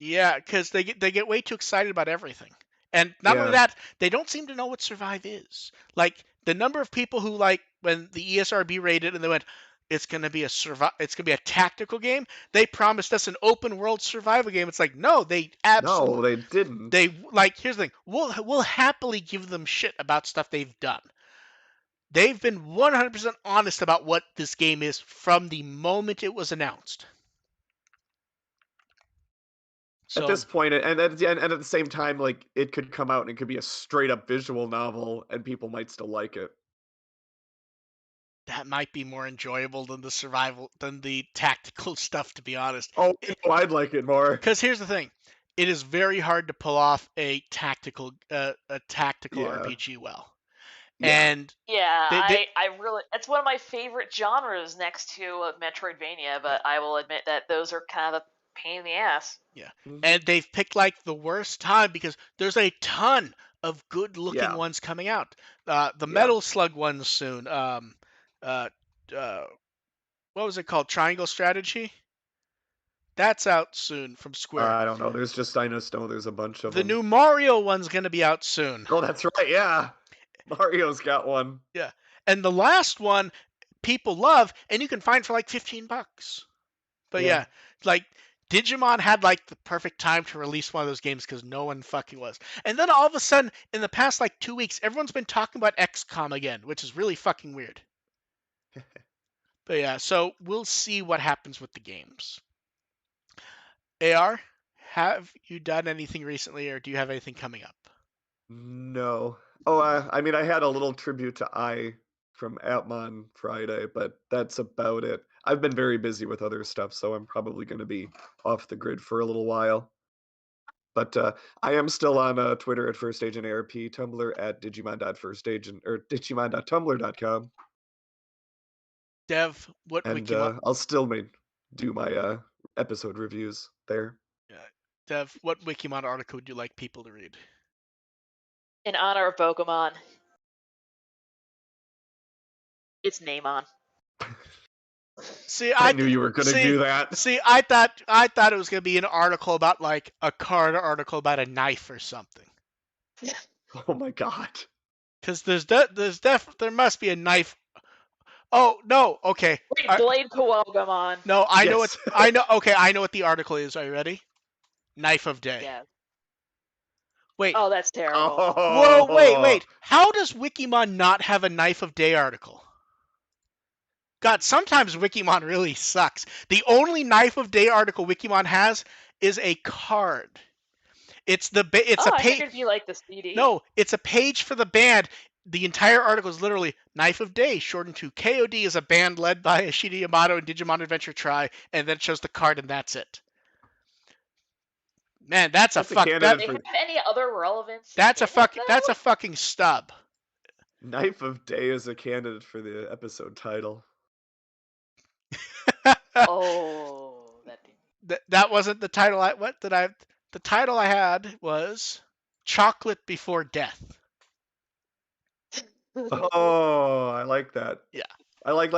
Yeah, because they get way too excited about everything, and not only Yeah. that, they don't seem to know what Survive is. Like the number of people who like when the ESRB rated and they went, it's gonna be a tactical game. They promised us an open world survival game. It's like no, they No, absolutely they didn't. they like. Here's the thing: we'll happily give them shit about stuff they've done. they've been 100% honest about what this game is from the moment it was announced. At So this point, and at the same time, like it could come out and it could be a straight up visual novel, and people might still like it. that might be more enjoyable than the tactical stuff, to be honest. Oh, I'd like it more. Because here's the thing, it is very hard to pull off a tactical Yeah, RPG well, yeah. and Yeah, they I really it's one of my favorite genres next to Metroidvania, yeah, but I will admit that those are kind of a pain in the ass. yeah, Hmm. and they've picked like the worst time because there's a ton of good looking Yeah, ones coming out. The yeah. Metal Slug one's soon. Uh, uh, what was it called? Triangle Strategy. That's out soon from Square. I don't know. I just know there's a bunch of The them. new Mario one's gonna be out soon. Oh, that's right. Yeah, Mario's got one. Yeah. And the last one people love and you can find for like $15. But Yeah. yeah, like Digimon had like the perfect time to release one of those games because no one fucking was. And then all of a sudden, in the past like 2 weeks, everyone's been talking about XCOM again, which is really fucking weird. But yeah, so we'll see what happens with the games. AR, have you done anything recently or do you have anything coming up? No. Oh, I mean, I had a little tribute to I from Atmon Friday, but that's about it. I've been very busy with other stuff, so I'm probably going to be off the grid for a little while. But I am still on Twitter at First Agent ARP, Tumblr at Digimon.firstagent or Digimon.tumblr.com, Dev, what and Wikimon I'll still do my episode reviews there. Dev, what Wikimon article would you like people to read? In honor of Pokemon, it's Namon. See, I knew you were going to do that. I thought it was gonna be an article about like a card article about a knife or something. Oh my god. Because there must be a knife. Oh no, okay. Wait, Blade Kowagamon. No, Yes. I know what the article is. Are you ready? Knife of Day. Yeah. Wait, Oh, that's terrible. whoa, Oh, wait. How does Wikimon not have a Knife of Day article? God, sometimes Wikimon really sucks. The only Knife of Day article Wikimon has is a card. It's Oh, a I page. figured you like the CD. No, it's a page for the band. The entire article is literally Knife of Day, shortened to KOD, is a band led by Ashita Yamato and Digimon Adventure Tri, and then it shows the card, and that's it. Man, that's a candidate Do they for have any other relevance that's a in it fucking stub. Knife of Day is a candidate for the episode title. though? Oh, that thing. That wasn't the title. The title I had was Chocolate Before Death. Oh, I like that. Yeah, I like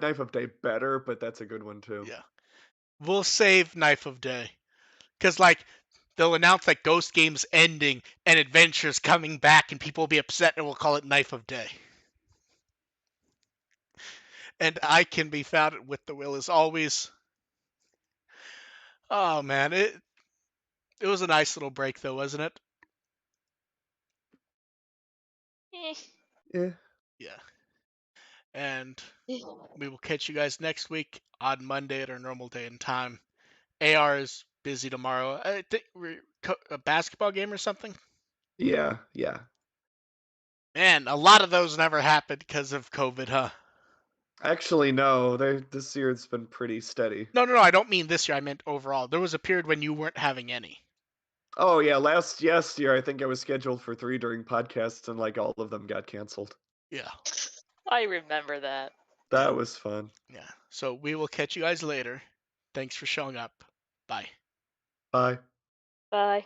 Knife of Day better, but that's a good one too. yeah. We'll save Knife of Day because like they'll announce like Ghost Game's ending and Adventure's coming back, and people will be upset, and we'll call it Knife of Day. And I can be found with the will as always. Oh man, it was a nice little break though, wasn't it? Eh. Yeah. Yeah. And we will catch you guys next week on Monday at our normal day and time. AR is busy tomorrow. I think a basketball game or something. Yeah, yeah. Man, a lot of those never happened because of COVID, huh? Actually, no. This year it's been pretty steady. No. I don't mean this year. I meant overall. There was a period when you weren't having any. Oh yeah, last year I think I was scheduled for 3 during podcasts and like all of them got canceled. Yeah. I remember that. Yeah. That was fun. Yeah. So we will catch you guys later. Thanks for showing up. Bye. Bye. Bye.